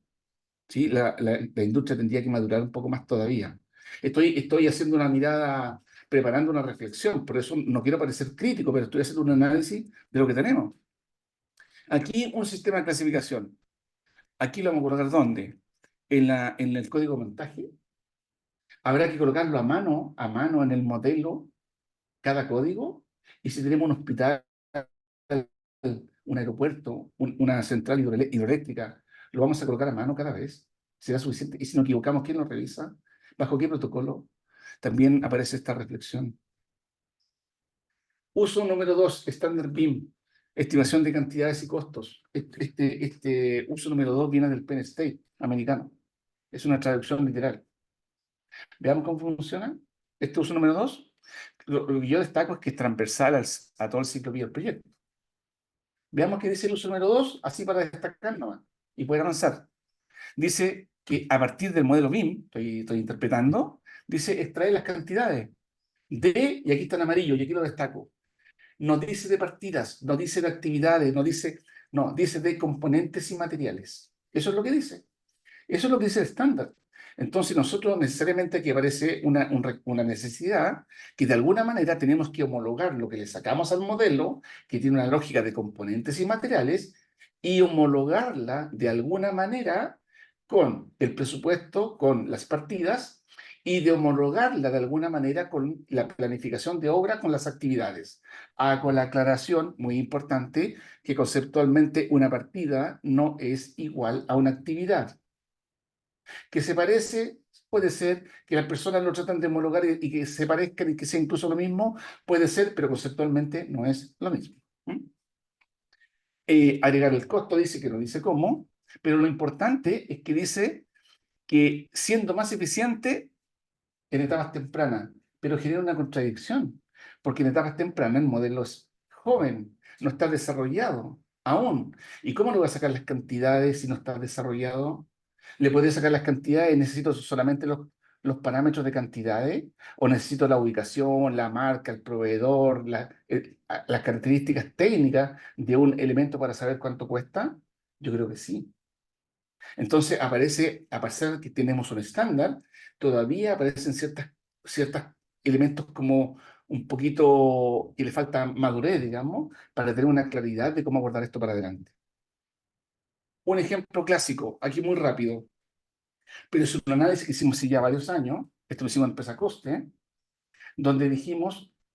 ¿Sí? La industria tendría que madurar un poco más todavía. Estoy haciendo una mirada, preparando una reflexión, por eso no quiero parecer crítico, pero estoy haciendo un análisis de lo que tenemos. Aquí un sistema de clasificación. Aquí lo vamos a colocar ¿dónde? En el código de montaje. Habrá que colocarlo a mano en el modelo, cada código. Y si tenemos un hospital, un aeropuerto, una central hidroeléctrica, lo vamos a colocar a mano cada vez. ¿Será suficiente? Y si nos equivocamos, ¿quién lo revisa? ¿Bajo qué protocolo? También aparece esta reflexión. Uso número 2, estándar BIM, estimación de cantidades y costos. Este uso número 2 viene del Penn State americano. Es una traducción literal. Veamos cómo funciona. Este uso número 2, lo que yo destaco es que es transversal a todo el ciclo del proyecto. Veamos qué dice el uso número 2, así para destacar nomás y poder avanzar. Dice que a partir del modelo BIM, estoy interpretando, dice extraer las cantidades de, y aquí está en amarillo, y aquí lo destaco, no dice de partidas, no dice de actividades, no, dice de componentes y materiales. Eso es lo que dice. Eso es lo que dice el estándar. Entonces nosotros necesariamente aquí aparece una necesidad que de alguna manera tenemos que homologar lo que le sacamos al modelo, que tiene una lógica de componentes y materiales, y homologarla de alguna manera con el presupuesto, con las partidas, y de homologarla de alguna manera con la planificación de obra, con las actividades. Hago la aclaración, muy importante, que conceptualmente una partida no es igual a una actividad. Que se parece, puede ser, que las personas lo tratan de homologar y que se parezcan y que sea incluso lo mismo, puede ser, pero conceptualmente no es lo mismo. Agregar el costo dice que no dice cómo, pero lo importante es que dice que siendo más eficiente en etapas tempranas, pero genera una contradicción, porque en etapas tempranas el modelo es joven, no está desarrollado aún. ¿Y cómo le voy a sacar las cantidades si no está desarrollado? ¿Le podría sacar las cantidades? ¿Necesito solamente los parámetros de cantidades? ¿O necesito la ubicación, la marca, el proveedor, las características técnicas de un elemento para saber cuánto cuesta? Yo creo que sí. Entonces aparece, a pesar de que tenemos un estándar, todavía aparecen ciertos elementos como un poquito que le falta madurez, digamos, para tener una claridad de cómo abordar esto para adelante. Un ejemplo clásico, aquí muy rápido, pero es un análisis que hicimos hace ya varios años, esto lo hicimos en empresa-coste, donde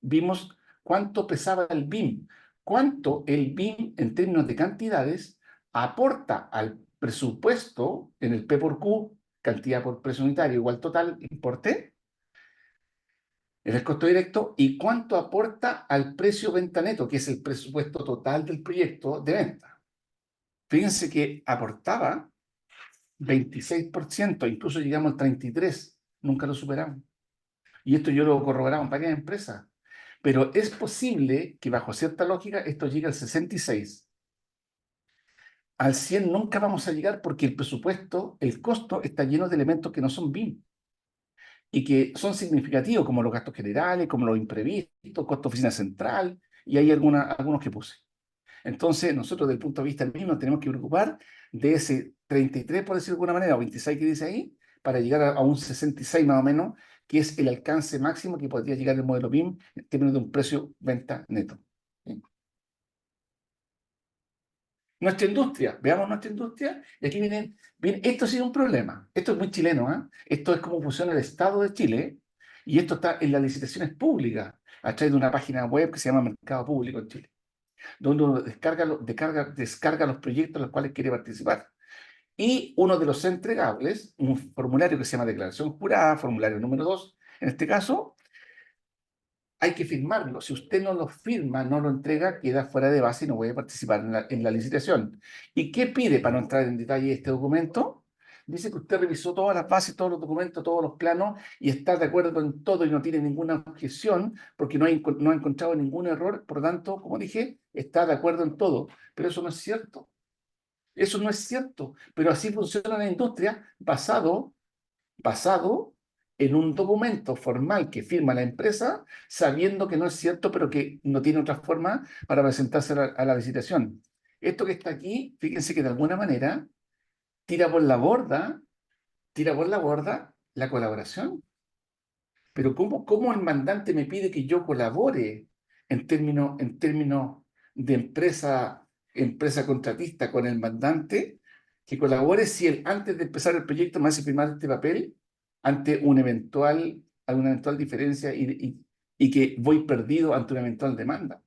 vimos cuánto pesaba el BIM, cuánto el BIM en términos de cantidades aporta presupuesto en el P por Q, cantidad por precio unitario igual total, importe, es el costo directo, y cuánto aporta al precio venta neto, que es el presupuesto total del proyecto de venta. Fíjense que aportaba 26%, incluso llegamos al 33%, nunca lo superamos. Y esto yo lo corroboraba en varias empresas. Pero es posible que bajo cierta lógica esto llegue al 66%. Al 100 nunca vamos a llegar porque el presupuesto, el costo, está lleno de elementos que no son BIM y que son significativos, como los gastos generales, como los imprevistos, costo de oficina central, y hay algunos que puse. Entonces, nosotros, desde el punto de vista del BIM, nos tenemos que preocupar de ese 33, por decirlo de alguna manera, o 26 que dice ahí, para llegar a un 66 más o menos, que es el alcance máximo que podría llegar el modelo BIM en términos de un precio venta neto. ¿Sí? Nuestra industria, veamos nuestra industria, y aquí viene, esto sí es un problema, esto es muy chileno, ¿eh? Esto es cómo funciona el Estado de Chile, y esto está en las licitaciones públicas, a través de una página web que se llama Mercado Público en Chile, donde uno descarga los proyectos en los cuales quiere participar. Y uno de los entregables, un formulario que se llama declaración jurada, formulario número 2, en este caso, hay que firmarlo. Si usted no lo firma, no lo entrega, queda fuera de base y no puede participar en la licitación. ¿Y qué pide para no entrar en detalle este documento? Dice que usted revisó todas las bases, todos los documentos, todos los planos y está de acuerdo en todo y no tiene ninguna objeción porque no ha encontrado ningún error. Por lo tanto, como dije, está de acuerdo en todo. Pero eso no es cierto. Eso no es cierto. Pero así funciona la industria basado en un documento formal que firma la empresa, sabiendo que no es cierto, pero que no tiene otra forma para presentarse a la licitación. Esto que está aquí, fíjense que de alguna manera tira por la borda, la colaboración. Pero ¿cómo el mandante me pide que yo colabore en términos de empresa contratista con el mandante? Que colabore si él, antes de empezar el proyecto, me hace firmar este papel ante alguna eventual diferencia y que voy perdido ante una eventual demanda.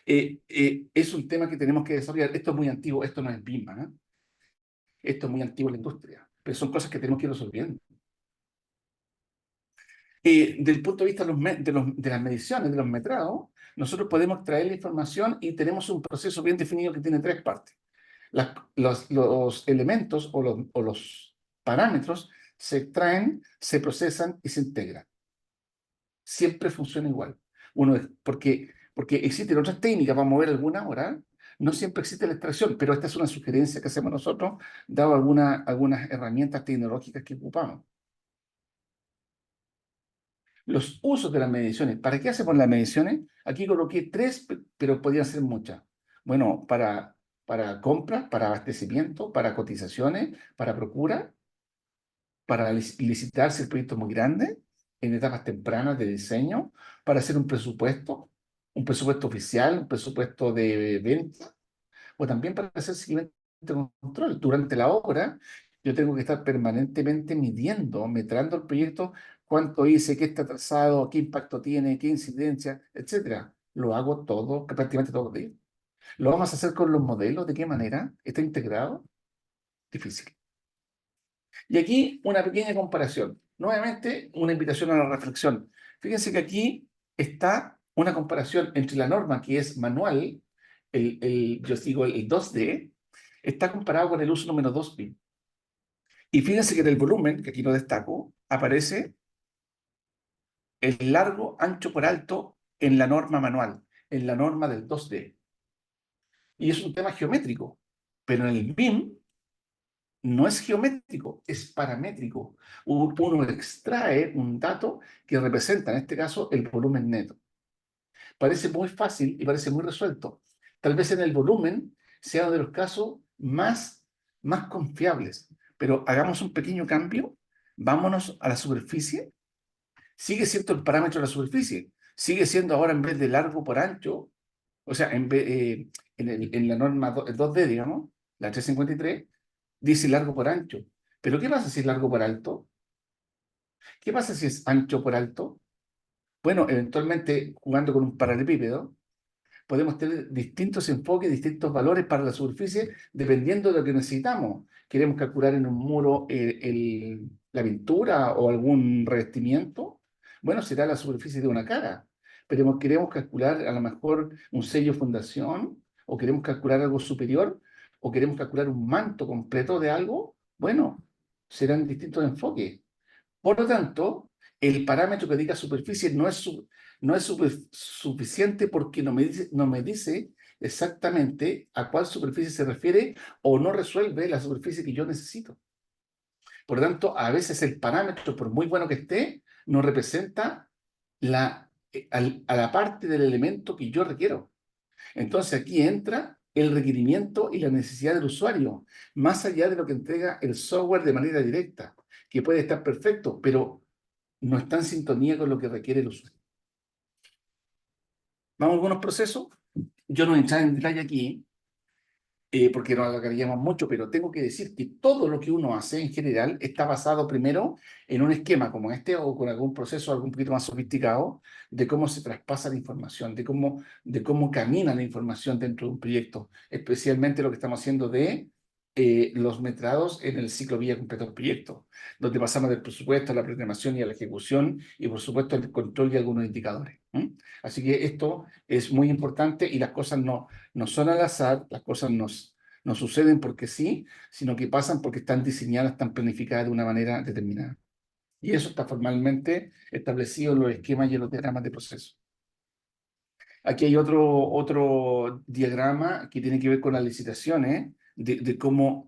Es un tema que tenemos que desarrollar. Esto es muy antiguo, esto no es BIM, ¿eh? Esto es muy antiguo en la industria, pero son cosas que tenemos que ir resolviendo. Del punto de vista de las mediciones, de los metrados, nosotros podemos traer la información y tenemos un proceso bien definido que tiene tres partes. Los elementos o los parámetros se extraen, se procesan y se integran. Siempre funciona igual. Porque existen otras técnicas para mover alguna hora, no siempre existe la extracción, pero esta es una sugerencia que hacemos nosotros, dado algunas herramientas tecnológicas que ocupamos. Los usos de las mediciones. ¿Para qué hacemos las mediciones? Aquí coloqué tres, pero podrían ser muchas. Bueno, para compras, para abastecimiento, para cotizaciones, para procura, para licitar si el proyecto es muy grande, en etapas tempranas de diseño, para hacer un presupuesto oficial, un presupuesto de venta, o también para hacer seguimiento de control. Durante la obra, yo tengo que estar permanentemente metrando el proyecto, cuánto hice, qué está atrasado, qué impacto tiene, qué incidencia, etcétera. Lo hago todo, prácticamente todos los días. ¿Lo vamos a hacer con los modelos? ¿De qué manera? ¿Está integrado? Difícil. Y aquí una pequeña comparación. Nuevamente, una invitación a la reflexión. Fíjense que aquí está una comparación entre la norma que es manual, yo digo el 2D, está comparado con el uso número 2 BIM. Y fíjense que en el volumen, que aquí lo destaco, aparece el largo, ancho por alto en la norma manual, en la norma del 2D. Y es un tema geométrico, pero en el BIM no es geométrico, es paramétrico. Uno extrae un dato que representa, en este caso, el volumen neto. Parece muy fácil y parece muy resuelto. Tal vez en el volumen sea uno de los casos más confiables, pero hagamos un pequeño cambio, vámonos a la superficie. Sigue siendo el parámetro de la superficie, sigue siendo ahora en vez de largo por ancho, o sea, en la norma 2D, digamos, la 353, dice largo por ancho. Pero ¿qué pasa si es largo por alto? ¿Qué pasa si es ancho por alto? Bueno, eventualmente, jugando con un paralelepípedo, podemos tener distintos enfoques, distintos valores para la superficie, dependiendo de lo que necesitamos. ¿Queremos calcular en un muro la pintura o algún revestimiento? Bueno, será la superficie de una cara. Pero queremos calcular a lo mejor un sello fundación, o queremos calcular algo superior, o queremos calcular un manto completo de algo. Bueno, serán distintos enfoques. Por lo tanto, el parámetro que diga superficie no es suficiente porque no me dice exactamente a cuál superficie se refiere o no resuelve la superficie que yo necesito. Por lo tanto, a veces el parámetro, por muy bueno que esté, no representa a la parte del elemento que yo requiero. Entonces aquí entra el requerimiento y la necesidad del usuario, más allá de lo que entrega el software de manera directa, que puede estar perfecto, pero no está en sintonía con lo que requiere el usuario. Vamos a algunos procesos. Yo no voy a entrar en detalle aquí, porque no alargaríamos mucho, pero tengo que decir que todo lo que uno hace en general está basado primero en un esquema como este o con algún proceso algún poquito más sofisticado de cómo se traspasa la información, de cómo camina la información dentro de un proyecto, especialmente lo que estamos haciendo de los metrados en el ciclo vía completo del proyecto, donde pasamos del presupuesto a la programación y a la ejecución y por supuesto el control de algunos indicadores. Así que esto es muy importante y las cosas no son al azar, las cosas no suceden porque sí, sino que pasan porque están diseñadas, están planificadas de una manera determinada. Y eso está formalmente establecido en los esquemas y en los diagramas de proceso. Aquí hay otro diagrama que tiene que ver con las licitaciones, de cómo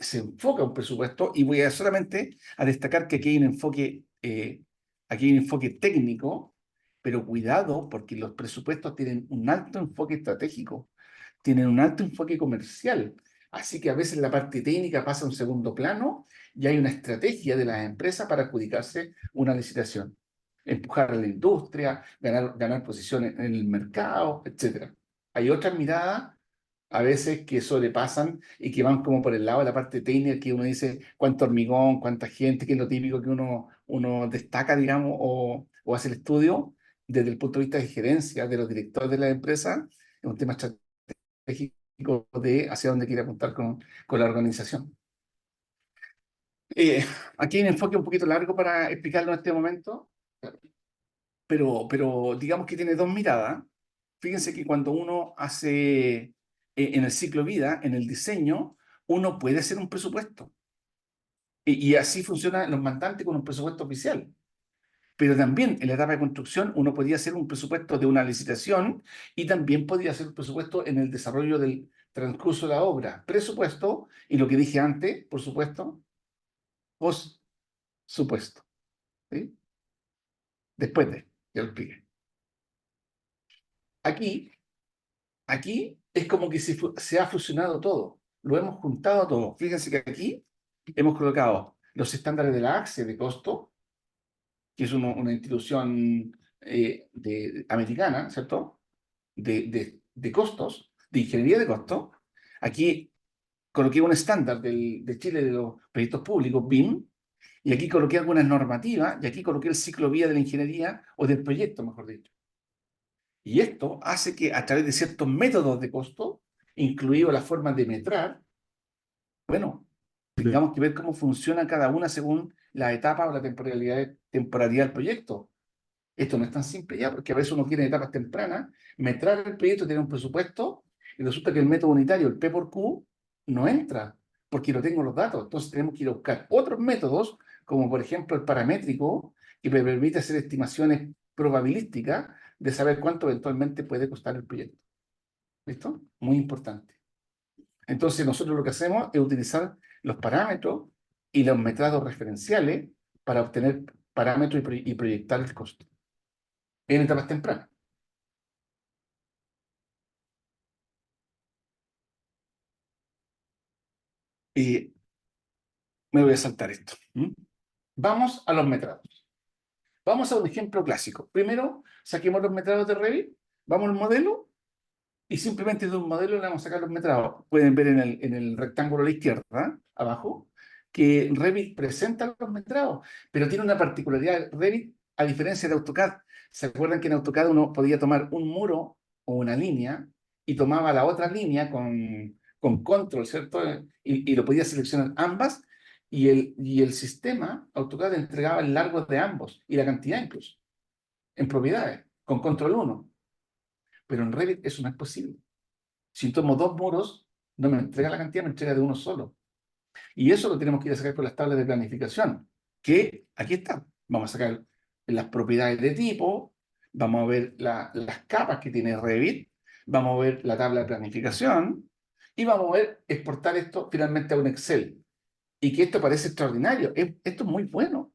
se enfoca un presupuesto, y voy solamente a destacar que aquí hay un enfoque técnico, pero cuidado, porque los presupuestos tienen un alto enfoque estratégico, tienen un alto enfoque comercial, así que a veces la parte técnica pasa a un segundo plano y hay una estrategia de las empresas para adjudicarse una licitación, empujar a la industria, ganar posiciones en el mercado, etc. Hay otras miradas a veces que sobrepasan y que van como por el lado de la parte técnica, que uno dice cuánto hormigón, cuánta gente, que es lo típico que uno destaca, digamos, o hace el estudio desde el punto de vista de gerencia de los directores de la empresa. Es un tema estratégico de hacia dónde quiere apuntar con la organización. Aquí hay un enfoque un poquito largo para explicarlo en este momento, pero digamos que tiene dos miradas. Fíjense que cuando uno hace en el ciclo vida, en el diseño, uno puede hacer un presupuesto. Y así funcionan los mandantes con un presupuesto oficial. Pero también en la etapa de construcción uno podía hacer un presupuesto de una licitación y también podía hacer un presupuesto en el desarrollo del transcurso de la obra. Presupuesto, y lo que dije antes, por supuesto, post-supuesto. ¿Sí? Después ya lo expliqué. Aquí es como que se ha fusionado todo, lo hemos juntado todo. Fíjense que aquí hemos colocado los estándares de la ACSE de costo, que es una institución americana, ¿cierto? De costos, de ingeniería de costos. Aquí coloqué un estándar de Chile de los proyectos públicos, BIM, y aquí coloqué algunas normativas, y aquí coloqué el ciclo vía de la ingeniería, o del proyecto, mejor dicho. Y esto hace que a través de ciertos métodos de costo, incluido la forma de metrar, bueno, tengamos que ver cómo funciona cada una según la etapa o la temporalidad del proyecto. Esto no es tan simple ya, porque a veces uno quiere en etapas tempranas, metrar el proyecto, tiene un presupuesto, y resulta que el método unitario, el P por Q, no entra, porque no tengo los datos. Entonces tenemos que ir a buscar otros métodos, como por ejemplo el paramétrico, que me permite hacer estimaciones probabilísticas de saber cuánto eventualmente puede costar el proyecto. ¿Listo? Muy importante. Entonces nosotros lo que hacemos es utilizar los parámetros y los metrados referenciales para obtener parámetros y proyectar el costo en etapas tempranas. Y me voy a saltar esto. Vamos a los metrados. Vamos a un ejemplo clásico. Primero, saquemos los metrados de Revit, vamos al modelo, y simplemente de un modelo le vamos a sacar los metrados. Pueden ver en el rectángulo a la izquierda, abajo, que Revit presenta los metrados, pero tiene una particularidad Revit, a diferencia de AutoCAD. ¿Se acuerdan que en AutoCAD uno podía tomar un muro o una línea y tomaba la otra línea con control, ¿cierto? Y lo podía seleccionar ambas y el sistema AutoCAD entregaba el largo de ambos y la cantidad incluso, en propiedades, con control 1. Pero en Revit eso no es posible. Si tomo dos muros, no me entrega la cantidad, me entrega de uno solo. Y eso lo tenemos que ir a sacar con las tablas de planificación, que aquí están. Vamos a sacar las propiedades de tipo, vamos a ver las capas que tiene Revit, vamos a ver la tabla de planificación y vamos a ver exportar esto finalmente a un Excel. Y que esto parece extraordinario. Esto es muy bueno,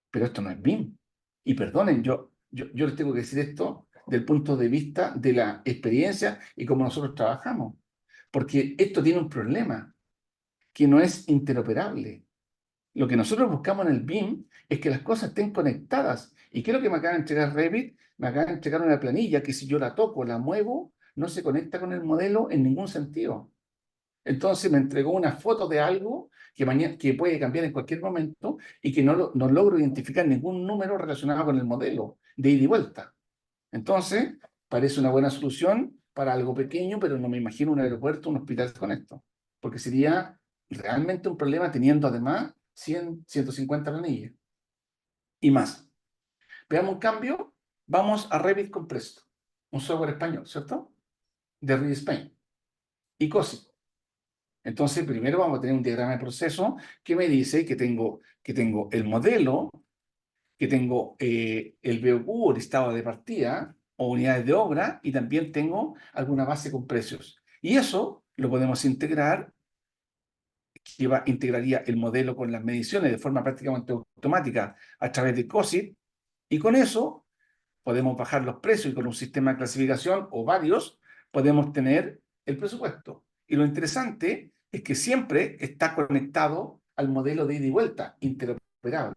pero esto no es BIM. Y perdonen, yo les tengo que decir esto del punto de vista de la experiencia y cómo nosotros trabajamos. Porque esto tiene un problema que no es interoperable. Lo que nosotros buscamos en el BIM es que las cosas estén conectadas. ¿Y qué es lo que me acaba de entregar Revit? Me acaba de entregar una planilla que si yo la toco, la muevo, no se conecta con el modelo en ningún sentido. Entonces me entregó una foto de algo que puede cambiar en cualquier momento y que no logro identificar ningún número relacionado con el modelo de ida y vuelta. Entonces, parece una buena solución para algo pequeño, pero no me imagino un aeropuerto, un hospital con esto. Porque sería realmente un problema teniendo además 100, 150 planillas y más. Veamos un cambio. Vamos a Revit con Presto, un software español, ¿cierto? De Revit Spain. Y COSIT. Entonces, primero vamos a tener un diagrama de proceso que me dice que tengo el modelo, que tengo el BOQ, el estado de partida, o unidades de obra, y también tengo alguna base con precios. Y eso lo podemos integrar, integraría el modelo con las mediciones de forma prácticamente automática a través de COSIT, y con eso podemos bajar los precios y con un sistema de clasificación o varios podemos tener el presupuesto. Y lo interesante es que siempre está conectado al modelo de ida y vuelta, interoperable.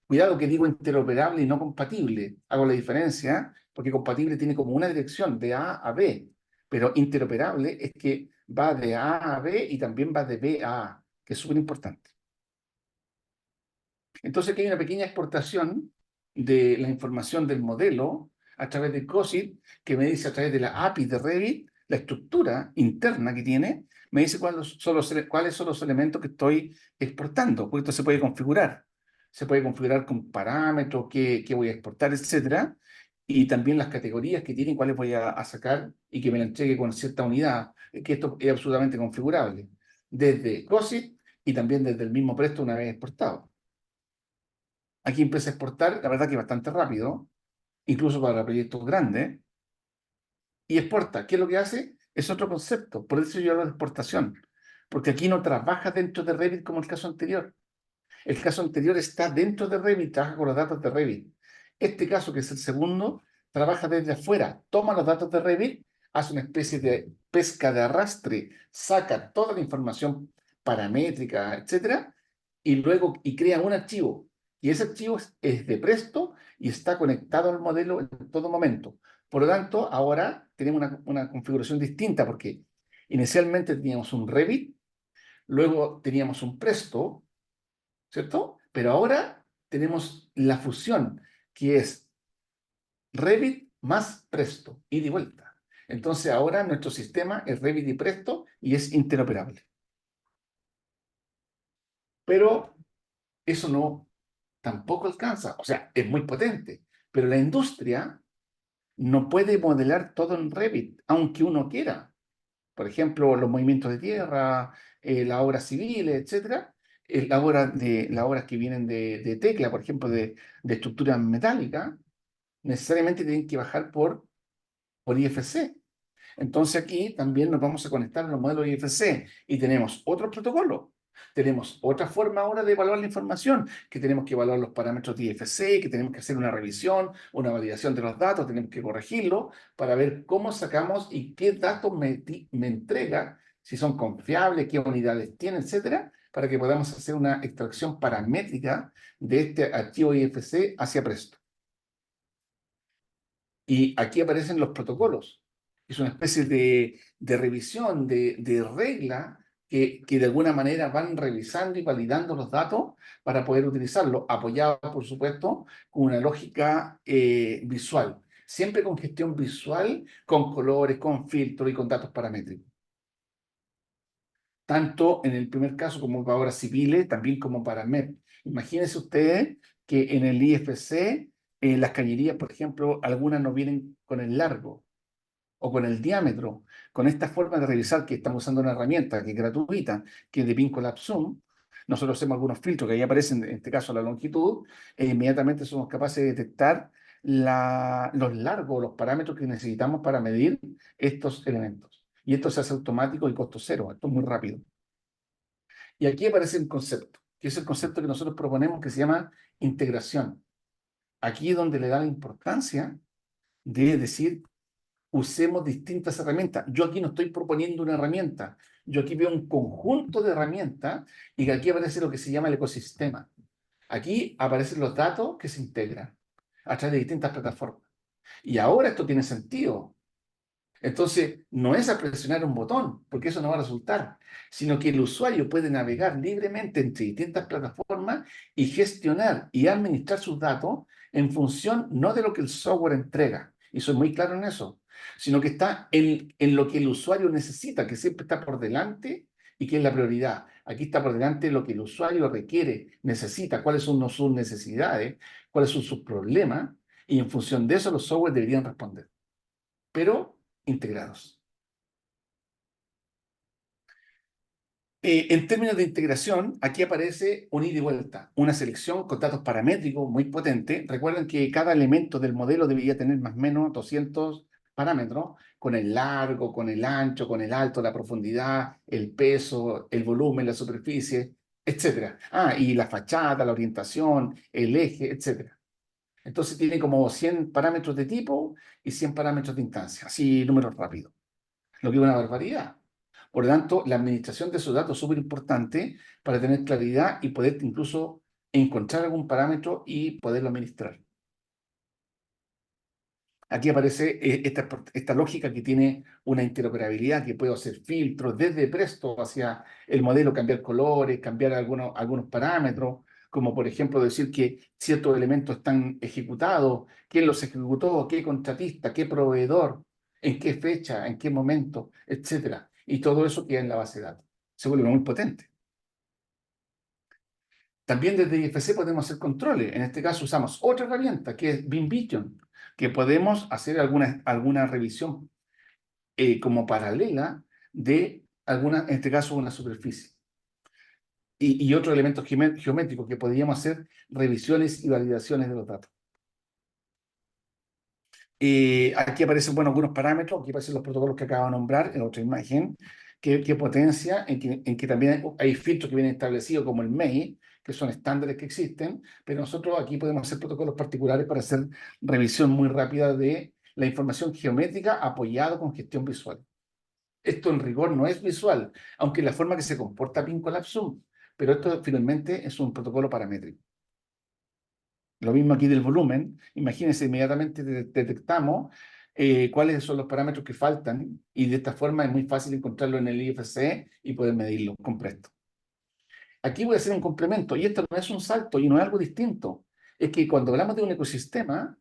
Cuidado que digo interoperable y no compatible. Hago la diferencia porque compatible tiene como una dirección de A a B, pero interoperable es que va de A a B y también va de B a A, que es súper importante. Entonces aquí hay una pequeña exportación de la información del modelo a través de COSIT, que me dice a través de la API de Revit, la estructura interna que tiene, me dice cuáles son los elementos que estoy exportando, porque esto se puede configurar. Se puede configurar con parámetros, qué voy a exportar, etcétera, y también las categorías que tienen, cuáles voy a sacar y que me la entregue con cierta unidad, que esto es absolutamente configurable, desde COSIT y también desde el mismo Presto una vez exportado. Aquí empieza a exportar, la verdad que bastante rápido, incluso para proyectos grandes, y exporta. ¿Qué es lo que hace? Es otro concepto, por eso yo hablo de exportación, porque aquí no trabaja dentro de Revit como el caso anterior. El caso anterior está dentro de Revit, trabaja con los datos de Revit. Este caso, que es el segundo, trabaja desde afuera, toma los datos de Revit, hace una especie de pesca de arrastre, saca toda la información paramétrica, etcétera, y luego crea un archivo. Y ese archivo es de Presto y está conectado al modelo en todo momento. Por lo tanto, ahora tenemos una configuración distinta porque inicialmente teníamos un Revit, luego teníamos un Presto, ¿cierto? Pero ahora tenemos la fusión, que es Revit más Presto, ida y vuelta. Entonces ahora nuestro sistema es Revit y Presto y es interoperable. Pero eso no tampoco alcanza, o sea, es muy potente, pero la industria no puede modelar todo en Revit, aunque uno quiera. Por ejemplo, los movimientos de tierra, las obras civiles, etcétera, las obras que vienen de tecla, por ejemplo, de estructura metálica, necesariamente tienen que bajar por IFC. Entonces aquí también nos vamos a conectar a los modelos IFC y tenemos otro protocolo. Tenemos otra forma ahora de evaluar la información, que tenemos que evaluar los parámetros de IFC, que tenemos que hacer una revisión, una validación de los datos, tenemos que corregirlo para ver cómo sacamos y qué datos me entrega, si son confiables, qué unidades tiene, etcétera, para que podamos hacer una extracción paramétrica de este archivo IFC hacia Presto. Y aquí aparecen los protocolos. Es una especie de revisión, de regla que de alguna manera van revisando y validando los datos para poder utilizarlos, apoyados, por supuesto, con una lógica visual. siempre con gestión visual, con colores, con filtros y con datos paramétricos. Tanto en el primer caso como para obras civiles, también como para MEP. Imagínense ustedes que en el IFC, las cañerías, por ejemplo, algunas no vienen con el largo o con el diámetro. Con esta forma de revisar que estamos usando una herramienta que es gratuita, que es de Vincolab Zoom, nosotros hacemos algunos filtros que ahí aparecen, en este caso la longitud, e inmediatamente somos capaces de detectar los largos, los parámetros que necesitamos para medir estos elementos. Y esto se hace automático y costo cero, esto es muy rápido. Y aquí aparece un concepto, que es el concepto que nosotros proponemos que se llama integración. Aquí es donde le da la importancia de decir, usemos distintas herramientas. Yo aquí no estoy proponiendo una herramienta, yo aquí veo un conjunto de herramientas y aquí aparece lo que se llama el ecosistema. Aquí aparecen los datos que se integran a través de distintas plataformas. Y ahora esto tiene sentido. Entonces, no es a presionar un botón, porque eso no va a resultar, sino que el usuario puede navegar libremente entre distintas plataformas y gestionar y administrar sus datos en función no de lo que el software entrega, y soy muy claro en eso, sino que está en lo que el usuario necesita, que siempre está por delante y que es la prioridad. Aquí está por delante lo que el usuario requiere, necesita, cuáles son sus necesidades, cuáles son sus problemas, y en función de eso los softwares deberían responder. Pero integrados. En términos de integración, aquí aparece un ida y vuelta, una selección con datos paramétricos muy potente. Recuerden que cada elemento del modelo debería tener más o menos 200 parámetros, con el largo, con el ancho, con el alto, la profundidad, el peso, el volumen, la superficie, etc. Ah, y la fachada, la orientación, el eje, etc. Entonces tiene como 100 parámetros de tipo y 100 parámetros de instancia, así números rápidos, lo que es una barbaridad. Por lo tanto, la administración de esos datos es súper importante para tener claridad y poder incluso encontrar algún parámetro y poderlo administrar. Aquí aparece esta lógica que tiene una interoperabilidad, que puedo hacer filtros desde Presto hacia el modelo, cambiar colores, cambiar algunos parámetros, como por ejemplo decir que ciertos elementos están ejecutados, quién los ejecutó, qué contratista, qué proveedor, en qué fecha, en qué momento, etcétera. Y todo eso queda en la base de datos. Se vuelve muy potente. También desde IFC podemos hacer controles. En este caso usamos otra herramienta que es BIM Vision, que podemos hacer alguna revisión como paralela de en este caso una superficie. Y otros elementos geométricos que podríamos hacer revisiones y validaciones de los datos. Aquí aparecen, bueno, algunos parámetros, aquí aparecen los protocolos que acabo de nombrar en otra imagen, que potencia, en que también hay filtros que vienen establecidos como el MEI, que son estándares que existen, pero nosotros aquí podemos hacer protocolos particulares para hacer revisión muy rápida de la información geométrica apoyado con gestión visual. Esto en rigor no es visual, aunque la forma que se comporta Vincolab Zoom, pero esto finalmente es un protocolo paramétrico. Lo mismo aquí del volumen. Imagínense, inmediatamente detectamos cuáles son los parámetros que faltan y de esta forma es muy fácil encontrarlo en el IFC y poder medirlo con Presto. Aquí voy a hacer un complemento y esto no es un salto y no es algo distinto. Es que cuando hablamos de un ecosistema,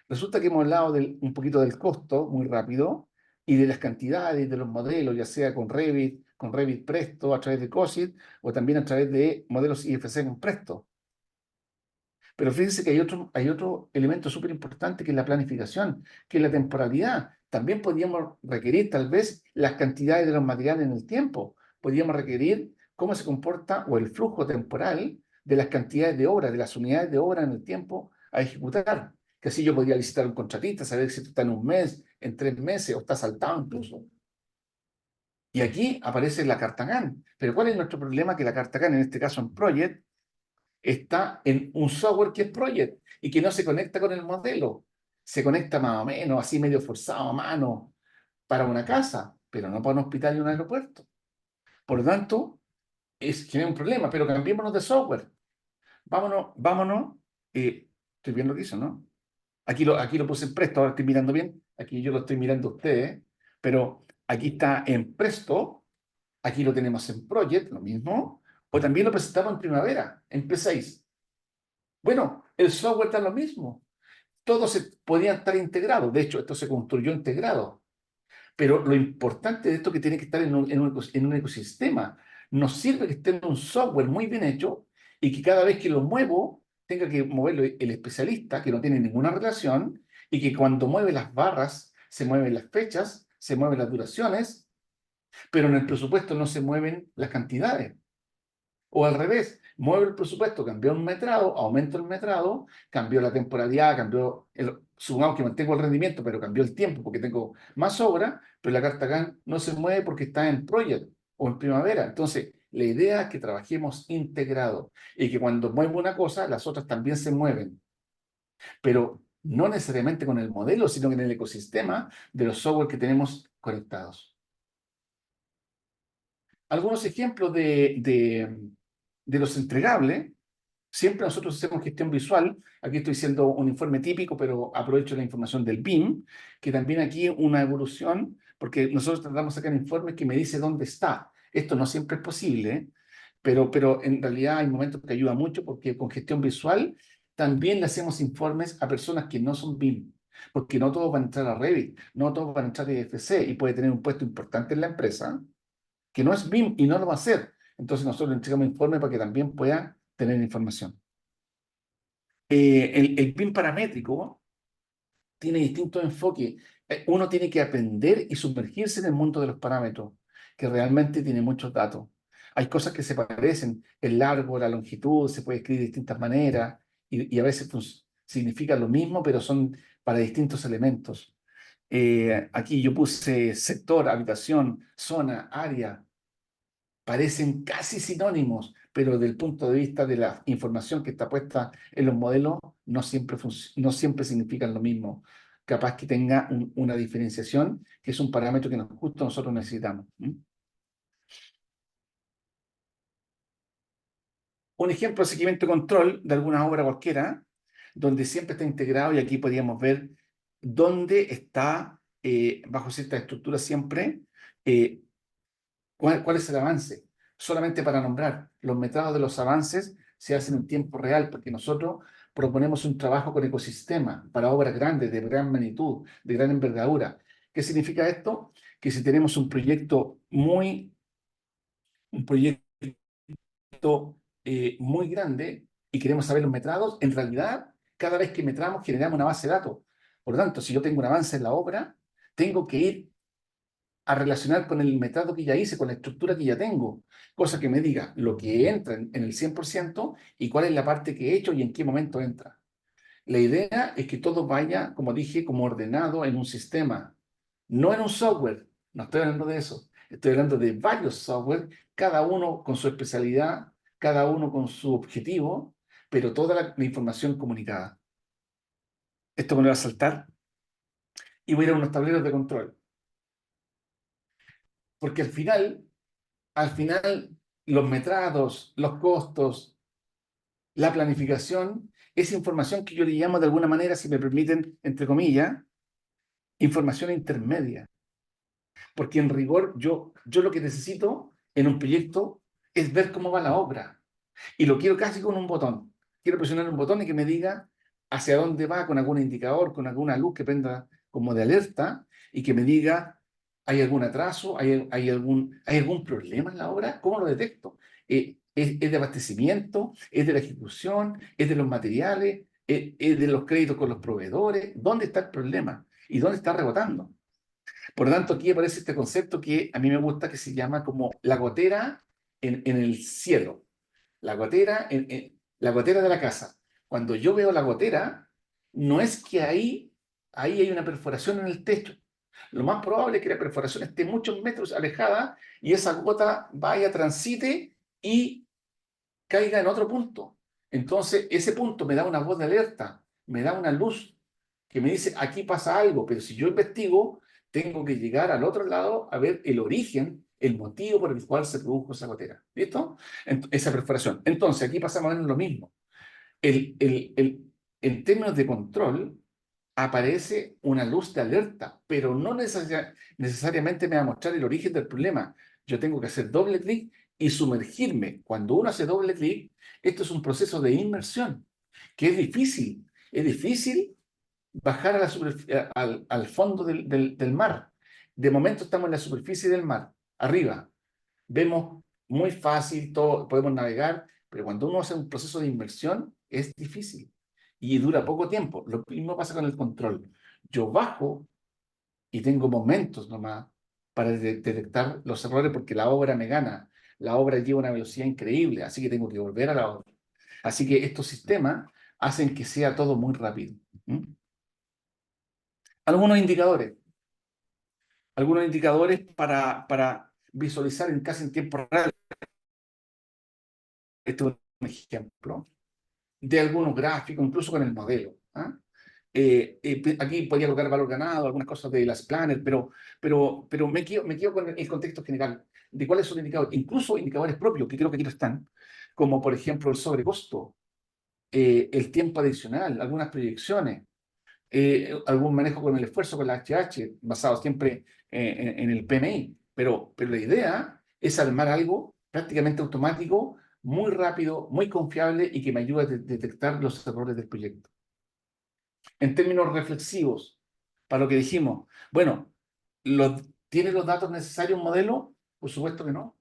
resulta que hemos hablado un poquito del costo muy rápido y de las cantidades de los modelos, ya sea con Revit Presto, a través de COSIT o también a través de modelos IFC con Presto. Pero fíjense que hay otro elemento súper importante que es la planificación, que es la temporalidad. También podríamos requerir tal vez las cantidades de los materiales en el tiempo. Podríamos requerir cómo se comporta o el flujo temporal de las cantidades de obra, de las unidades de obra en el tiempo a ejecutar. Que así yo podría licitar a un contratista, saber si está en un mes, en 3 meses o está saltado incluso. Y aquí aparece la carta GAN. Pero ¿cuál es nuestro problema? Que la carta GAN, en este caso en Project, está en un software que es Project y que no se conecta con el modelo. Se conecta más o menos, así medio forzado a mano, para una casa, pero no para un hospital y un aeropuerto. Por lo tanto, genera un problema, pero cambiémonos de software. Vámonos. Estoy viendo lo que hizo, ¿no? Aquí lo puse en Presto, ahora estoy mirando bien. Aquí yo lo estoy mirando a ustedes, pero aquí está en Presto, aquí lo tenemos en Project, lo mismo, o también lo presentamos en Primavera, en P6. Bueno, el software está lo mismo. todos podían estar integrados. De hecho, esto se construyó integrado. Pero lo importante de esto es que tiene que estar en un ecosistema. Nos sirve que esté en un software muy bien hecho y que cada vez que lo muevo, tenga que moverlo el especialista, que no tiene ninguna relación, y que cuando mueve las barras, se mueven las fechas, se mueven las duraciones, pero en el presupuesto no se mueven las cantidades. O al revés, muevo el presupuesto, cambió un metrado, aumento el metrado, cambió la temporalidad, supongamos que mantengo el rendimiento, pero cambió el tiempo porque tengo más obra, pero la carta GAN no se mueve porque está en project o en primavera. Entonces, la idea es que trabajemos integrado y que cuando muevo una cosa, las otras también se mueven, pero no necesariamente con el modelo, sino que en el ecosistema de los software que tenemos conectados. Algunos ejemplos de los entregables. Siempre nosotros hacemos gestión visual. Aquí estoy haciendo un informe típico, pero aprovecho la información del BIM, que también aquí una evolución, porque nosotros tratamos de sacar informes que me dice dónde está. Esto no siempre es posible, ¿eh? Pero en realidad hay momentos que ayuda mucho porque con gestión visual también le hacemos informes a personas que no son BIM, porque no todos van a entrar a Revit, no todos van a entrar a IFC y puede tener un puesto importante en la empresa que no es BIM y no lo va a hacer. Entonces nosotros le entregamos informe para que también pueda tener información. El BIM paramétrico tiene distintos enfoques. Uno tiene que aprender y sumergirse en el mundo de los parámetros, que realmente tiene muchos datos. Hay cosas que se parecen, el largo, la longitud, se puede escribir de distintas maneras y a veces significa lo mismo, pero son para distintos elementos. Aquí yo puse sector, habitación, zona, área, parecen casi sinónimos, pero desde el punto de vista de la información que está puesta en los modelos, no siempre significan lo mismo. Capaz que tenga una diferenciación, que es un parámetro que justo nosotros necesitamos. Un ejemplo de seguimiento y control de alguna obra cualquiera, donde siempre está integrado, y aquí podríamos ver dónde está, bajo cierta estructura siempre, eh, ¿cuál es el avance? Solamente para nombrar, los metrados de los avances se hacen en tiempo real porque nosotros proponemos un trabajo con ecosistema para obras grandes, de gran magnitud, de gran envergadura. ¿Qué significa esto? Que si tenemos un proyecto muy grande y queremos saber los metrados, en realidad, cada vez que metramos generamos una base de datos. Por lo tanto, si yo tengo un avance en la obra, tengo que ir a relacionar con el metrado que ya hice, con la estructura que ya tengo, cosa que me diga lo que entra en el 100% y cuál es la parte que he hecho y en qué momento entra. La idea es que todo vaya, como dije, como ordenado en un sistema, no en un software. No estoy hablando de eso. Estoy hablando de varios software, cada uno con su especialidad, cada uno con su objetivo, pero toda la información comunicada. Esto me lo voy a saltar y voy a ir a unos tableros de control. Porque al final, los metrados, los costos, la planificación, es información que yo le llamo de alguna manera, si me permiten, entre comillas, información intermedia. Porque en rigor yo lo que necesito en un proyecto es ver cómo va la obra. Y lo quiero casi con un botón. Quiero presionar un botón y que me diga hacia dónde va con algún indicador, con alguna luz que prenda como de alerta y que me diga, ¿hay algún atraso? ¿Hay algún problema en la obra? ¿Cómo lo detecto? ¿Es de abastecimiento? ¿Es de la ejecución? ¿Es de los materiales? ¿Es de los créditos con los proveedores? ¿Dónde está el problema? ¿Y dónde está rebotando? Por lo tanto, aquí aparece este concepto que a mí me gusta, que se llama como la gotera en el cielo. La gotera, la gotera de la casa. Cuando yo veo la gotera, no es que ahí hay una perforación en el techo. Lo más probable es que la perforación esté muchos metros alejada y esa gota vaya, transite y caiga en otro punto. Entonces, ese punto me da una voz de alerta, me da una luz que me dice, aquí pasa algo, pero si yo investigo, tengo que llegar al otro lado a ver el origen, el motivo por el cual se produjo esa gotera. ¿Listo? Esa perforación. Entonces, aquí pasa más o menos lo mismo. En términos de control, aparece una luz de alerta, pero no necesariamente me va a mostrar el origen del problema. Yo tengo que hacer doble clic y sumergirme. Cuando uno hace doble clic, esto es un proceso de inmersión, que es difícil. Es difícil bajar a la al fondo del mar. De momento estamos en la superficie del mar, arriba. Vemos muy fácil, todo, podemos navegar, pero cuando uno hace un proceso de inmersión es difícil y dura poco tiempo. Lo mismo pasa con el control. Yo bajo y tengo momentos nomás para detectar los errores porque la obra me gana. La obra lleva una velocidad increíble, así que tengo que volver a la obra. Así que estos sistemas hacen que sea todo muy rápido. ¿Mm? Algunos indicadores. Algunos indicadores para visualizar casi en tiempo real. Este es un ejemplo de algunos gráficos, incluso con el modelo. ¿Ah? Aquí podría colocar valor ganado, algunas cosas de las planners, pero me quedo con el contexto general de cuáles son los indicadores, incluso indicadores propios, que creo que aquí no están, como por ejemplo el sobrecosto, el tiempo adicional, algunas proyecciones, algún manejo con el esfuerzo, con la HH, basado siempre en el PMI. Pero la idea es armar algo prácticamente automático, muy rápido, muy confiable y que me ayude a detectar los errores del proyecto. En términos reflexivos, para lo que dijimos, bueno, ¿tiene los datos necesarios un modelo? Por supuesto que no.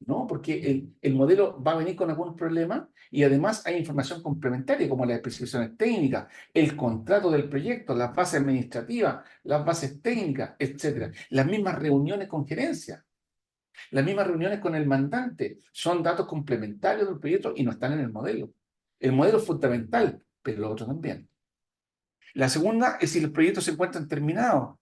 No, porque el modelo va a venir con algún problema y además hay información complementaria como las especificaciones técnicas, el contrato del proyecto, las bases administrativas, las bases técnicas, etcétera. Las mismas reuniones con gerencia, las mismas reuniones con el mandante son datos complementarios del proyecto y no están en el modelo. El modelo es fundamental, pero lo otro también. La segunda es si los proyectos se encuentran terminados.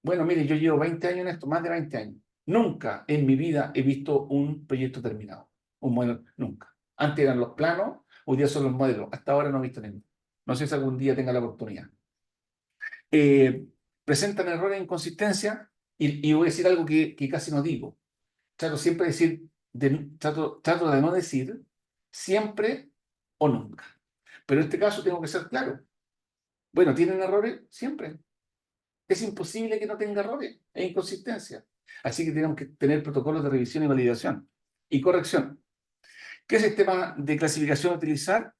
Bueno, mire, yo llevo 20 años en esto, más de 20 años. Nunca en mi vida he visto un proyecto terminado. Un modelo, nunca. Antes eran los planos, hoy día son los modelos. Hasta ahora no he visto ninguno. No sé si algún día tenga la oportunidad. Eh, Presentan errores e inconsistencias y voy a decir algo que casi no digo. Trato siempre de decir, trato de no decir siempre o nunca. Pero en este caso tengo que ser claro. Bueno, ¿tienen errores? Siempre. Es imposible que no tenga errores e inconsistencias. Así que tenemos que tener protocolos de revisión y validación y corrección. ¿Qué sistema de clasificación utilizar?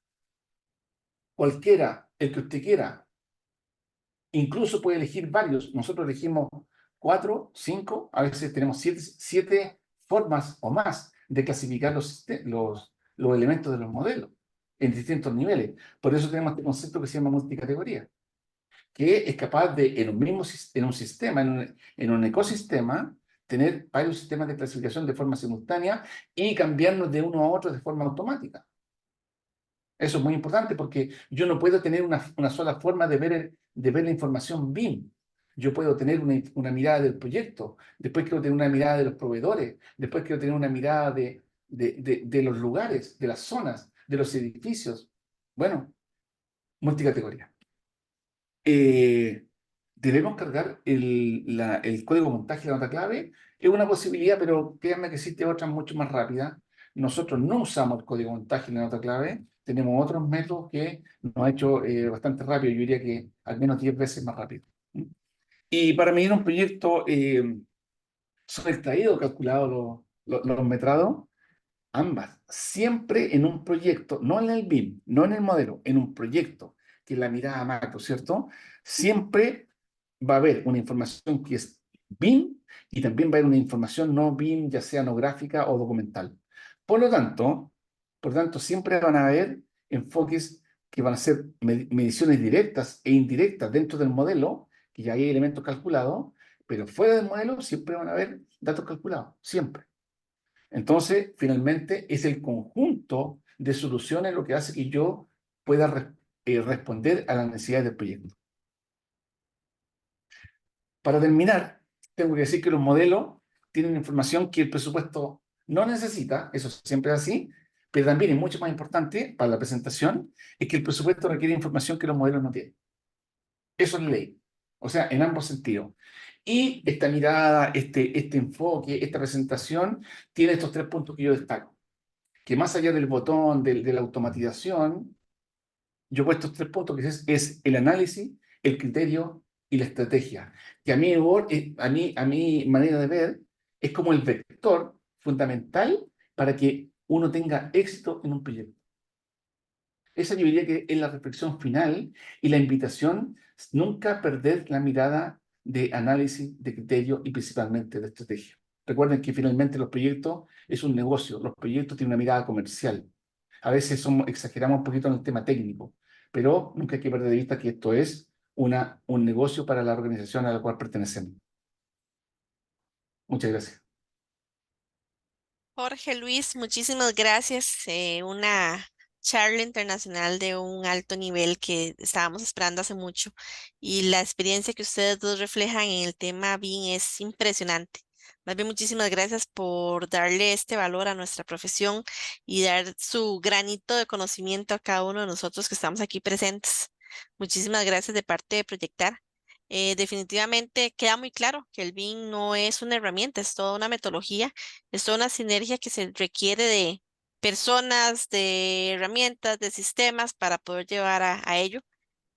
Cualquiera, el que usted quiera. Incluso puede elegir varios. Nosotros elegimos 4, 5, a veces tenemos 7 formas o más de clasificar los elementos de los modelos en distintos niveles. Por eso tenemos este concepto que se llama multicategoría, que es capaz de, en un sistema, en un ecosistema, tener varios sistemas de clasificación de forma simultánea y cambiarnos de uno a otro de forma automática. Eso es muy importante porque yo no puedo tener una sola forma de ver la información BIM. Yo puedo tener una mirada del proyecto, después quiero tener una mirada de los proveedores, después quiero tener una mirada de los lugares, de las zonas, de los edificios. Bueno, multicategoría. Debemos cargar el código montaje de la nota clave. Es una posibilidad, pero créanme que existe otra mucho más rápida. Nosotros no usamos el código montaje de la nota clave, tenemos otros métodos que nos ha hecho bastante rápido, yo diría que al menos 10 veces más rápido. ¿Mm? Y para medir un proyecto, son extraídos, calculados los metrados, ambas, siempre en un proyecto, no en el BIM, no en el modelo, en un proyecto, que es la mirada macro, ¿cierto? Siempre va a haber una información que es BIM y también va a haber una información no BIM, ya sea no gráfica o documental. Por lo tanto, siempre van a haber enfoques que van a ser mediciones directas e indirectas dentro del modelo, que ya hay elementos calculados, pero fuera del modelo siempre van a haber datos calculados, siempre. Entonces, finalmente, es el conjunto de soluciones lo que hace que yo pueda responder a las necesidades del proyecto. Para terminar, tengo que decir que los modelos tienen información que el presupuesto no necesita, eso siempre es así, pero también es mucho más importante para la presentación, es que el presupuesto requiere información que los modelos no tienen. Eso es ley, o sea, en ambos sentidos. Y esta mirada, este enfoque, esta presentación, tiene estos 3 puntos que yo destaco. Que más allá del botón, de la automatización, yo he puesto estos 3 puntos, que es el análisis, el criterio y la estrategia. Que a mi manera de ver, es como el vector fundamental para que uno tenga éxito en un proyecto. Esa yo diría que es la reflexión final y la invitación, nunca perder la mirada de análisis, de criterio y principalmente de estrategia. Recuerden que finalmente los proyectos es un negocio, los proyectos tienen una mirada comercial. A veces exageramos un poquito en el tema técnico, pero nunca hay que perder de vista que esto es un negocio para la organización a la cual pertenecemos. Muchas gracias. Jorge Luis, muchísimas gracias. Una charla internacional de un alto nivel que estábamos esperando hace mucho y la experiencia que ustedes dos reflejan en el tema BIM es impresionante. Más bien, muchísimas gracias por darle este valor a nuestra profesión y dar su granito de conocimiento a cada uno de nosotros que estamos aquí presentes. Muchísimas gracias de parte de Proyectar. Definitivamente queda muy claro que el BIM no es una herramienta, es toda una metodología, es toda una sinergia que se requiere de personas, de herramientas, de sistemas para poder llevar a ello.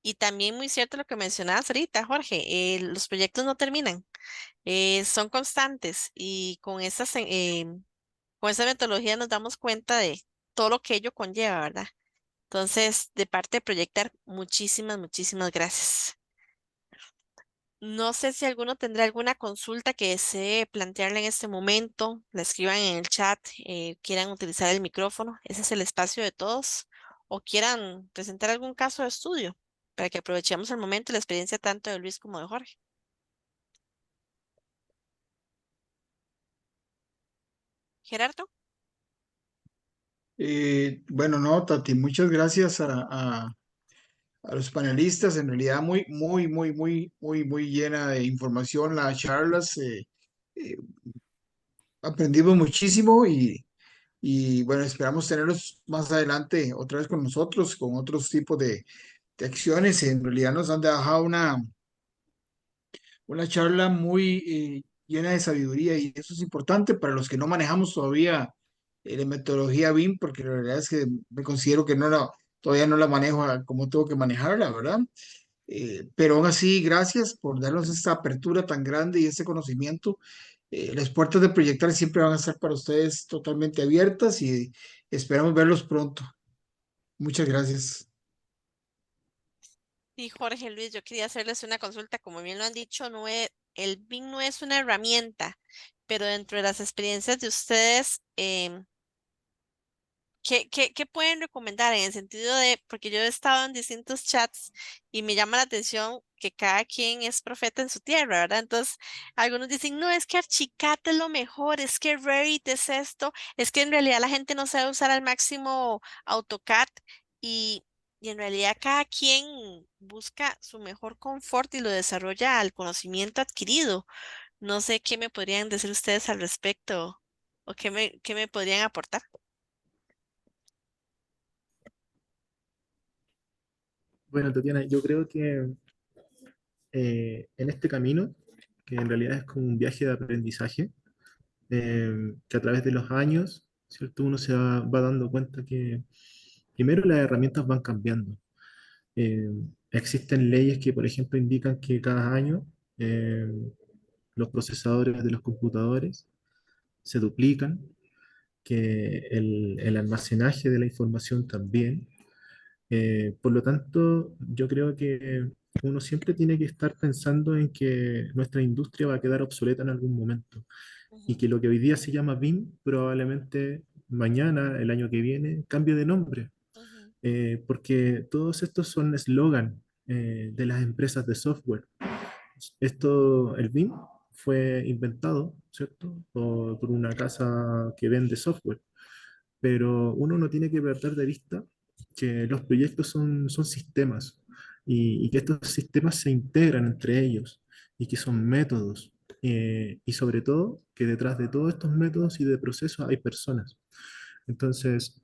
Y también muy cierto lo que mencionabas ahorita, Jorge, los proyectos no terminan, son constantes y con esa metodología nos damos cuenta de todo lo que ello conlleva, ¿verdad? Entonces, de parte de Proyectar, muchísimas gracias. No sé si alguno tendrá alguna consulta que desee plantearle en este momento, la escriban en el chat, quieran utilizar el micrófono, ese es el espacio de todos, o quieran presentar algún caso de estudio para que aprovechemos el momento y la experiencia tanto de Luis como de Jorge. Gerardo, Bueno, no, Tati, muchas gracias a los panelistas. En realidad, muy llena de información las charlas. Eh, Aprendimos muchísimo y bueno, esperamos tenerlos más adelante otra vez con nosotros, con otros tipos de acciones. En realidad nos han dejado una charla muy llena de sabiduría y eso es importante para los que no manejamos todavía la metodología BIM, porque la verdad es que me considero que todavía no la manejo como tengo que manejarla, ¿verdad? Pero aún así, gracias por darnos esta apertura tan grande y este conocimiento. Las puertas de Proyectar siempre van a estar para ustedes totalmente abiertas y esperamos verlos pronto. Muchas gracias. y Jorge Luis, yo quería hacerles una consulta, como bien lo han dicho, el BIM no es una herramienta, pero dentro de las experiencias de ustedes, ¿qué pueden recomendar en el sentido de, porque yo he estado en distintos chats y me llama la atención que cada quien es profeta en su tierra, ¿verdad? Entonces, algunos dicen, no, es que Archicad es lo mejor, es que Revit es esto, es que en realidad la gente no sabe usar al máximo AutoCAD y, y en realidad cada quien busca su mejor confort y lo desarrolla al conocimiento adquirido. No sé qué me podrían decir ustedes al respecto o qué me podrían aportar. Bueno, Tatiana, yo creo que en este camino, que en realidad es como un viaje de aprendizaje, que a través de los años, ¿cierto? Uno va dando cuenta que primero las herramientas van cambiando. Eh, Existen leyes que, por ejemplo, indican que cada año eh, los procesadores de los computadores se duplican, que el almacenaje de la información también. Por lo tanto, yo creo que uno siempre tiene que estar pensando en que nuestra industria va a quedar obsoleta en algún momento y Ujú, que lo que hoy día se llama BIM probablemente mañana, el año que viene, cambie de nombre, ujú, porque todos estos son eslogan de las empresas de software. El BIM fue inventado, ¿cierto? Por una casa que vende software, pero uno no tiene que perder de vista que los proyectos son sistemas y que estos sistemas se integran entre ellos y que son métodos. Y sobre todo, que detrás de todos estos métodos y de procesos hay personas. Entonces,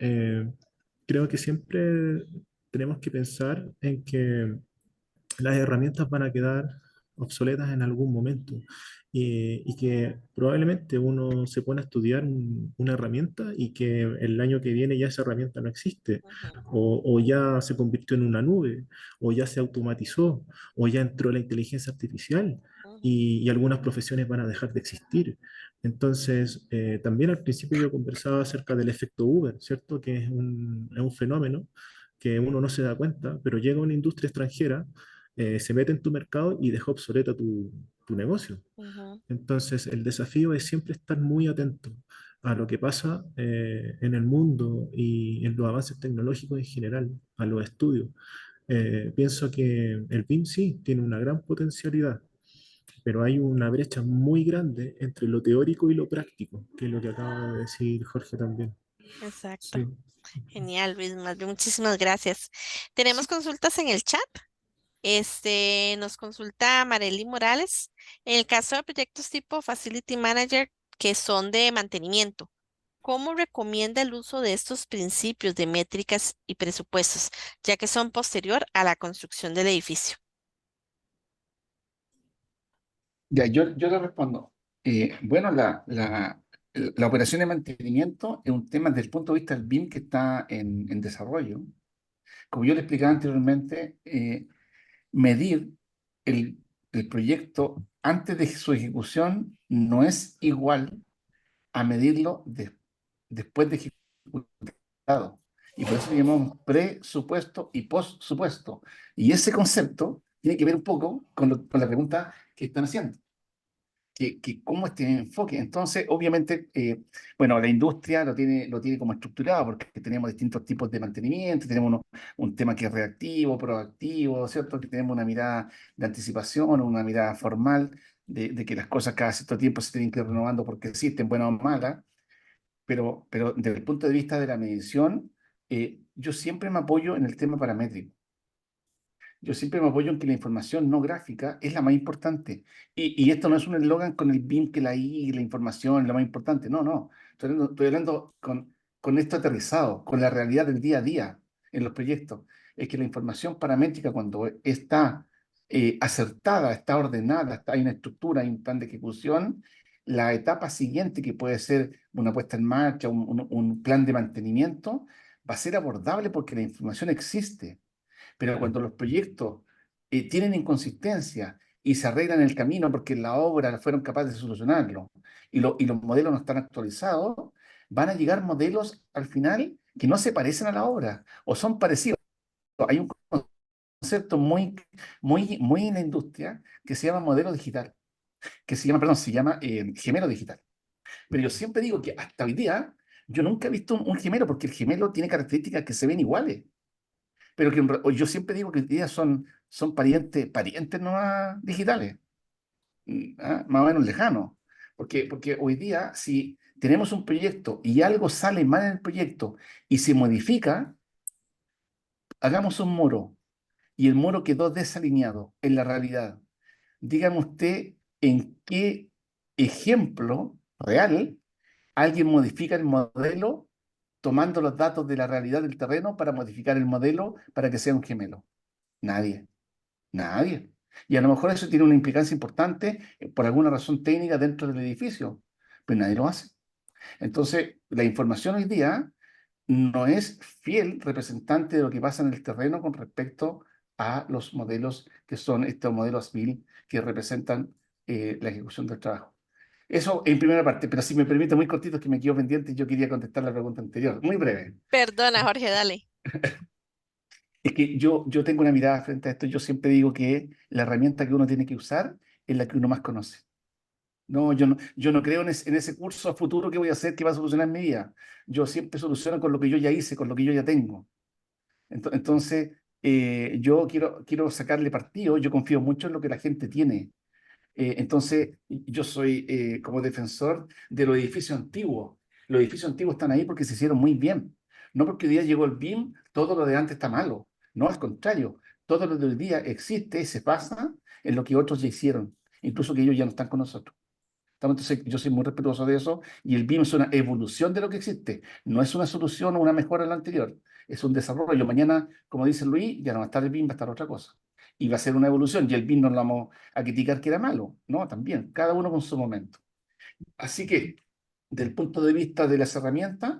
creo que siempre tenemos que pensar en que las herramientas van a quedar obsoletas en algún momento y que probablemente uno se pone a estudiar una herramienta y que el año que viene ya esa herramienta no existe ujú, o ya se convirtió en una nube o ya se automatizó o ya entró la inteligencia artificial ujú, y algunas profesiones van a dejar de existir. Entonces, también al principio yo conversaba acerca del efecto Uber, ¿cierto? Que es un fenómeno que uno no se da cuenta, pero llega una industria extranjera, se mete en tu mercado y deja obsoleta tu negocio. Ujú. Entonces, el desafío es siempre estar muy atento a lo que pasa en el mundo y en los avances tecnológicos en general, a los estudios. Pienso que el BIM sí tiene una gran potencialidad, pero hay una brecha muy grande entre lo teórico y lo práctico, que es lo que acaba de decir Jorge también. Exacto. Sí. Genial, Luis. Más bien, muchísimas gracias. Tenemos consultas en el chat. Nos consulta Marely Morales. En el caso de proyectos tipo Facility Manager que son de mantenimiento, ¿cómo recomienda el uso de estos principios de métricas y presupuestos, ya que son posterior a la construcción del edificio? Ya, yo le respondo. Bueno, la operación de mantenimiento es un tema desde el punto de vista del BIM que está en desarrollo. Como yo le explicaba anteriormente, medir el, el proyecto antes de su ejecución no es igual a medirlo después de ejecutado. Y por eso le llamamos presupuesto y postsupuesto. Y ese concepto tiene que ver un poco con la pregunta que están haciendo. Cómo este enfoque. Entonces, obviamente, bueno, la industria lo tiene como estructurado porque tenemos distintos tipos de mantenimiento, tenemos un tema que es reactivo, proactivo, ¿cierto? Que tenemos una mirada de anticipación, una mirada formal de que las cosas cada cierto tiempo se tienen que ir renovando porque existen, buenas o malas, pero desde el punto de vista de la medición, yo siempre me apoyo en el tema paramétrico. Yo siempre me apoyo en que la información no gráfica es la más importante. Y esto no es un eslogan con el BIM que la I, la información es la más importante. No, no. Estoy hablando con esto aterrizado, con la realidad del día a día en los proyectos. Es que la información paramétrica, cuando está acertada, está ordenada, hay una estructura, hay un plan de ejecución, la etapa siguiente, que puede ser una puesta en marcha, un plan de mantenimiento, va a ser abordable porque la información existe. Pero cuando los proyectos tienen inconsistencia y se arreglan en el camino porque en la obra fueron capaces de solucionarlo y los modelos no están actualizados, van a llegar modelos al final que no se parecen a la obra o son parecidos. Hay un concepto muy en la industria que se llama modelo digital, perdón, se llama gemelo digital. Pero yo siempre digo que hasta hoy día yo nunca he visto un gemelo porque el gemelo tiene características que se ven iguales, pero que yo siempre digo que hoy día son parientes nomás digitales, más o menos lejanos. Porque hoy día, si tenemos un proyecto y algo sale mal en el proyecto y se modifica, hagamos un muro y el muro quedó desalineado en la realidad. Dígame usted en qué ejemplo real alguien modifica el modelo tomando los datos de la realidad del terreno para modificar el modelo para que sea un gemelo. Nadie. Nadie. Y a lo mejor eso tiene una implicancia importante por alguna razón técnica dentro del edificio, pero nadie lo hace. Entonces, la información hoy día no es fiel representante de lo que pasa en el terreno con respecto a los modelos que son estos modelos BIM que representan la ejecución del trabajo. Eso en primera parte, pero si me permite muy cortito, que me quedo pendiente, yo quería contestar la pregunta anterior, muy breve. Perdona, Jorge, dale. Es que yo tengo una mirada frente a esto. Yo siempre digo que la herramienta que uno tiene que usar es la que uno más conoce. No, yo no creo en ese curso a futuro que voy a hacer que va a solucionar mi vida. Yo siempre soluciono con lo que yo ya hice, con lo que yo ya tengo. Entonces, yo quiero sacarle partido. Yo confío mucho en lo que la gente tiene. Entonces, yo soy como defensor de los edificios antiguos. Los edificios antiguos están ahí porque se hicieron muy bien. No porque hoy día llegó el BIM, todo lo de antes está malo. No, al contrario. Todo lo de hoy día existe y se pasa en lo que otros ya hicieron, incluso que ellos ya no están con nosotros. Entonces, yo soy muy respetuoso de eso y el BIM es una evolución de lo que existe. No es una solución o una mejora de lo anterior. Es un desarrollo. Mañana, como dice Luis, ya no va a estar el BIM, va a estar otra cosa. Y va a ser una evolución. Y el BIM no lo vamos a criticar que era malo. No, también. Cada uno con su momento. Así que, del punto de vista de las herramientas,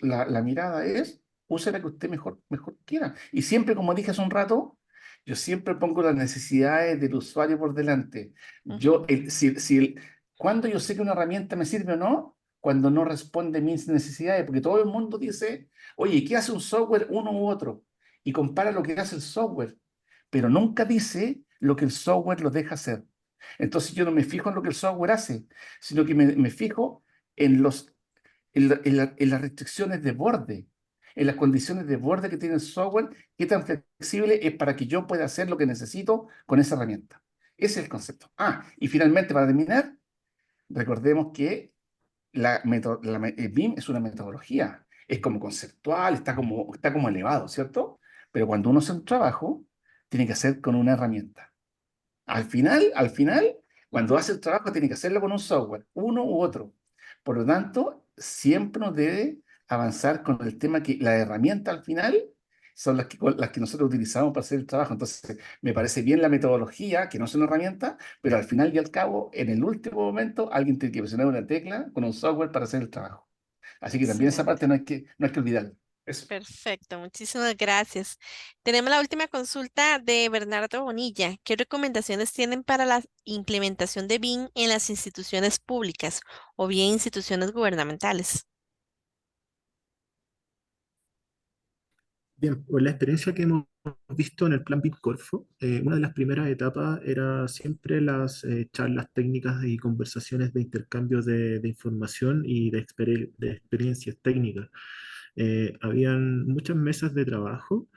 la mirada es, use la que usted mejor quiera. Y siempre, como dije hace un rato, yo siempre pongo las necesidades del usuario por delante. Yo, Ujú. ¿cuándo yo sé que una herramienta me sirve o no? Cuando no responde a mis necesidades, porque todo el mundo dice, oye, ¿qué hace un software uno u otro? y compara lo que hace el software, pero nunca dice lo que el software lo deja hacer. Entonces yo no me fijo en lo que el software hace, sino que me fijo en en las restricciones de borde, en las condiciones de borde que tiene el software, qué tan flexible es para que yo pueda hacer lo que necesito con esa herramienta. Ese es el concepto. Y finalmente, para terminar, recordemos que BIM es una metodología, es como conceptual, está como elevado, ¿cierto? Pero cuando uno hace un trabajo, tiene que hacer con una herramienta. Al final, cuando hace el trabajo, tiene que hacerlo con un software, uno u otro. Por lo tanto, siempre nos debe avanzar con el tema que la herramienta al final son las que nosotros utilizamos para hacer el trabajo. Entonces, me parece bien la metodología, que no es una herramienta, pero al final y al cabo, en el último momento, alguien tiene que presionar una tecla con un software para hacer el trabajo. Así que también esa parte Excelente. no hay que olvidarla. Eso. Perfecto, muchísimas gracias. Tenemos la última consulta de Bernardo Bonilla. ¿Qué recomendaciones tienen para la implementación de BIM en las instituciones públicas o bien instituciones gubernamentales? Bien, por la experiencia que hemos visto en el plan BIM-Corfo, una de las primeras etapas era siempre las charlas técnicas y conversaciones de intercambio de información y de experiencias técnicas. Habían muchas mesas de trabajo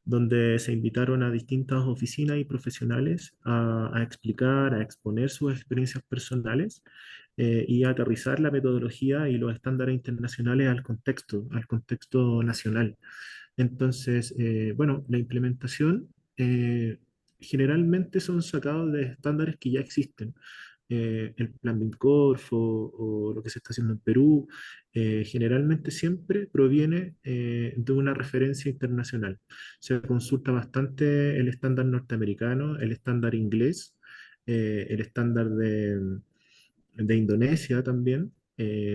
donde se invitaron a distintas oficinas y profesionales a explicar, a exponer sus experiencias personales y a aterrizar la metodología y los estándares internacionales al contexto nacional. Entonces, bueno, la implementación generalmente son sacados de estándares que ya existen. El plan BIMCORF o lo que se está haciendo en Perú, generalmente siempre proviene de una referencia internacional. Se consulta bastante el estándar norteamericano, el estándar inglés, el estándar de Indonesia también.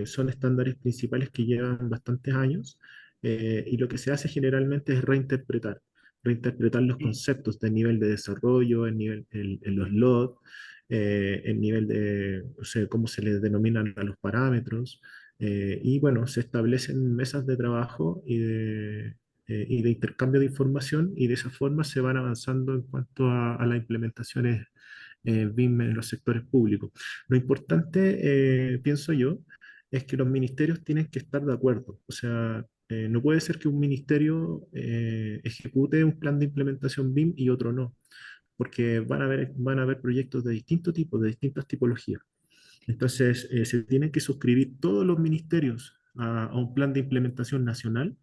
Son estándares principales que llevan bastantes años y lo que se hace generalmente es reinterpretar los conceptos de nivel de desarrollo, en los LOD, el nivel de, o sea, cómo se les denominan a los parámetros. Y bueno, se establecen mesas de trabajo y de intercambio de información y de esa forma se van avanzando en cuanto a las implementaciones BIM en los sectores públicos. Lo importante, pienso yo, es que los ministerios tienen que estar de acuerdo. O sea, no puede ser que un ministerio ejecute un plan de implementación BIM y otro no, porque van a haber proyectos de distintos tipos, de distintas tipologías. Entonces, se tienen que suscribir todos los ministerios a un plan de implementación nacional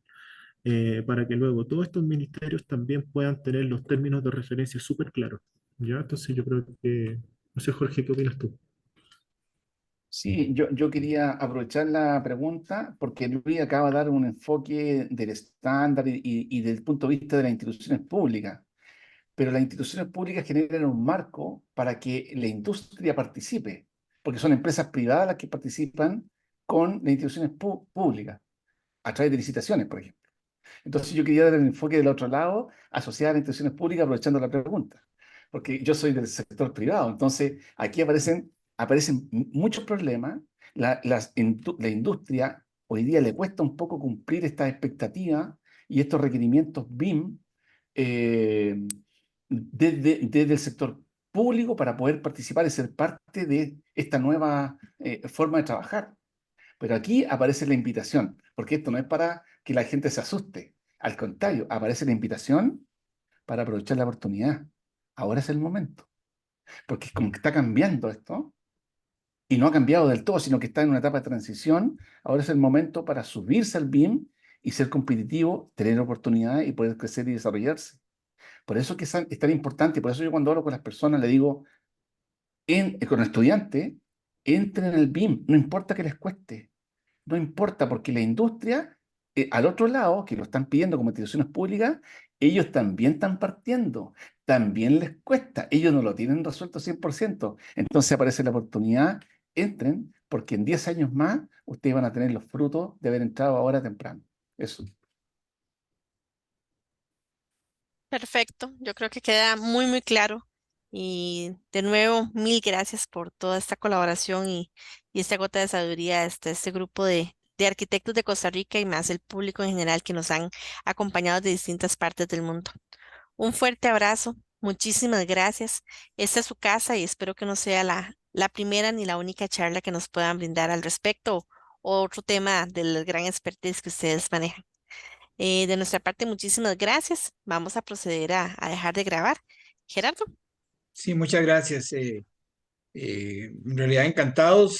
para que luego todos estos ministerios también puedan tener los términos de referencia súper claros. ¿Ya? Entonces yo creo que, no sé, Jorge, ¿qué opinas tú? Sí, yo quería aprovechar la pregunta porque Luis acaba de dar un enfoque del estándar y del punto de vista de las instituciones públicas, pero las instituciones públicas generan un marco para que la industria participe, porque son empresas privadas las que participan con las instituciones públicas, a través de licitaciones, por ejemplo. Entonces yo quería dar el enfoque del otro lado, asociado a las instituciones públicas, aprovechando la pregunta, porque yo soy del sector privado, entonces aquí aparecen muchos problemas. La industria hoy día le cuesta un poco cumplir estas expectativas y estos requerimientos BIM eh, desde el sector público para poder participar y ser parte de esta nueva forma de trabajar. Pero aquí aparece la invitación, porque esto no es para que la gente se asuste. Al contrario, aparece la invitación para aprovechar la oportunidad. Ahora es el momento, porque es como que está cambiando esto y no ha cambiado del todo, sino que está en una etapa de transición. Ahora es el momento para subirse al BIM y ser competitivo, tener oportunidades y poder crecer y desarrollarse. Por eso es tan importante, por eso yo cuando hablo con las personas le digo, con estudiantes, entren en el BIM, no importa que les cueste. No importa, porque la industria, al otro lado, que lo están pidiendo como instituciones públicas, ellos también están partiendo, también les cuesta, ellos no lo tienen resuelto 100%. Entonces aparece la oportunidad, entren, porque en 10 años más ustedes van a tener los frutos de haber entrado ahora temprano. Eso. Perfecto, yo creo que queda muy, muy claro. Y de nuevo, mil gracias por toda esta colaboración y esta gota de sabiduría este grupo de arquitectos de Costa Rica y más el público en general que nos han acompañado de distintas partes del mundo. Un fuerte abrazo, muchísimas gracias. Esta es su casa y espero que no sea la primera ni la única charla que nos puedan brindar al respecto o otro tema del gran expertise que ustedes manejan. De nuestra parte, muchísimas gracias. Vamos a proceder a dejar de grabar. Gerardo, Sí, muchas gracias. En realidad encantados,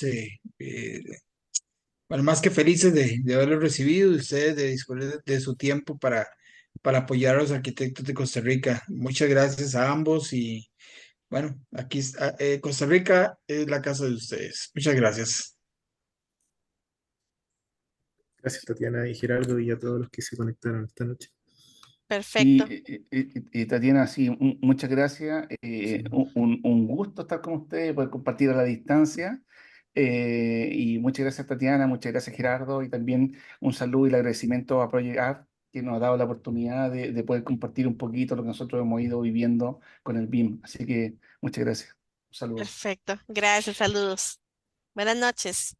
bueno, más que felices de haberlos recibido y ustedes de disponer de su tiempo para apoyar a los arquitectos de Costa Rica. Muchas gracias a ambos y bueno, Costa Rica es la casa de ustedes. Muchas gracias. Gracias, Tatiana y Gerardo, y a todos los que se conectaron esta noche. perfecto. Tatiana, sí, muchas gracias. Sí. Un gusto estar con ustedes, poder compartir a la distancia. Y muchas gracias, Tatiana, muchas gracias, Gerardo, y también un saludo y el agradecimiento a Project Art, que nos ha dado la oportunidad de poder compartir un poquito lo que nosotros hemos ido viviendo con el BIM. Así que muchas gracias. Un saludo. Perfecto. Gracias, saludos. Buenas noches.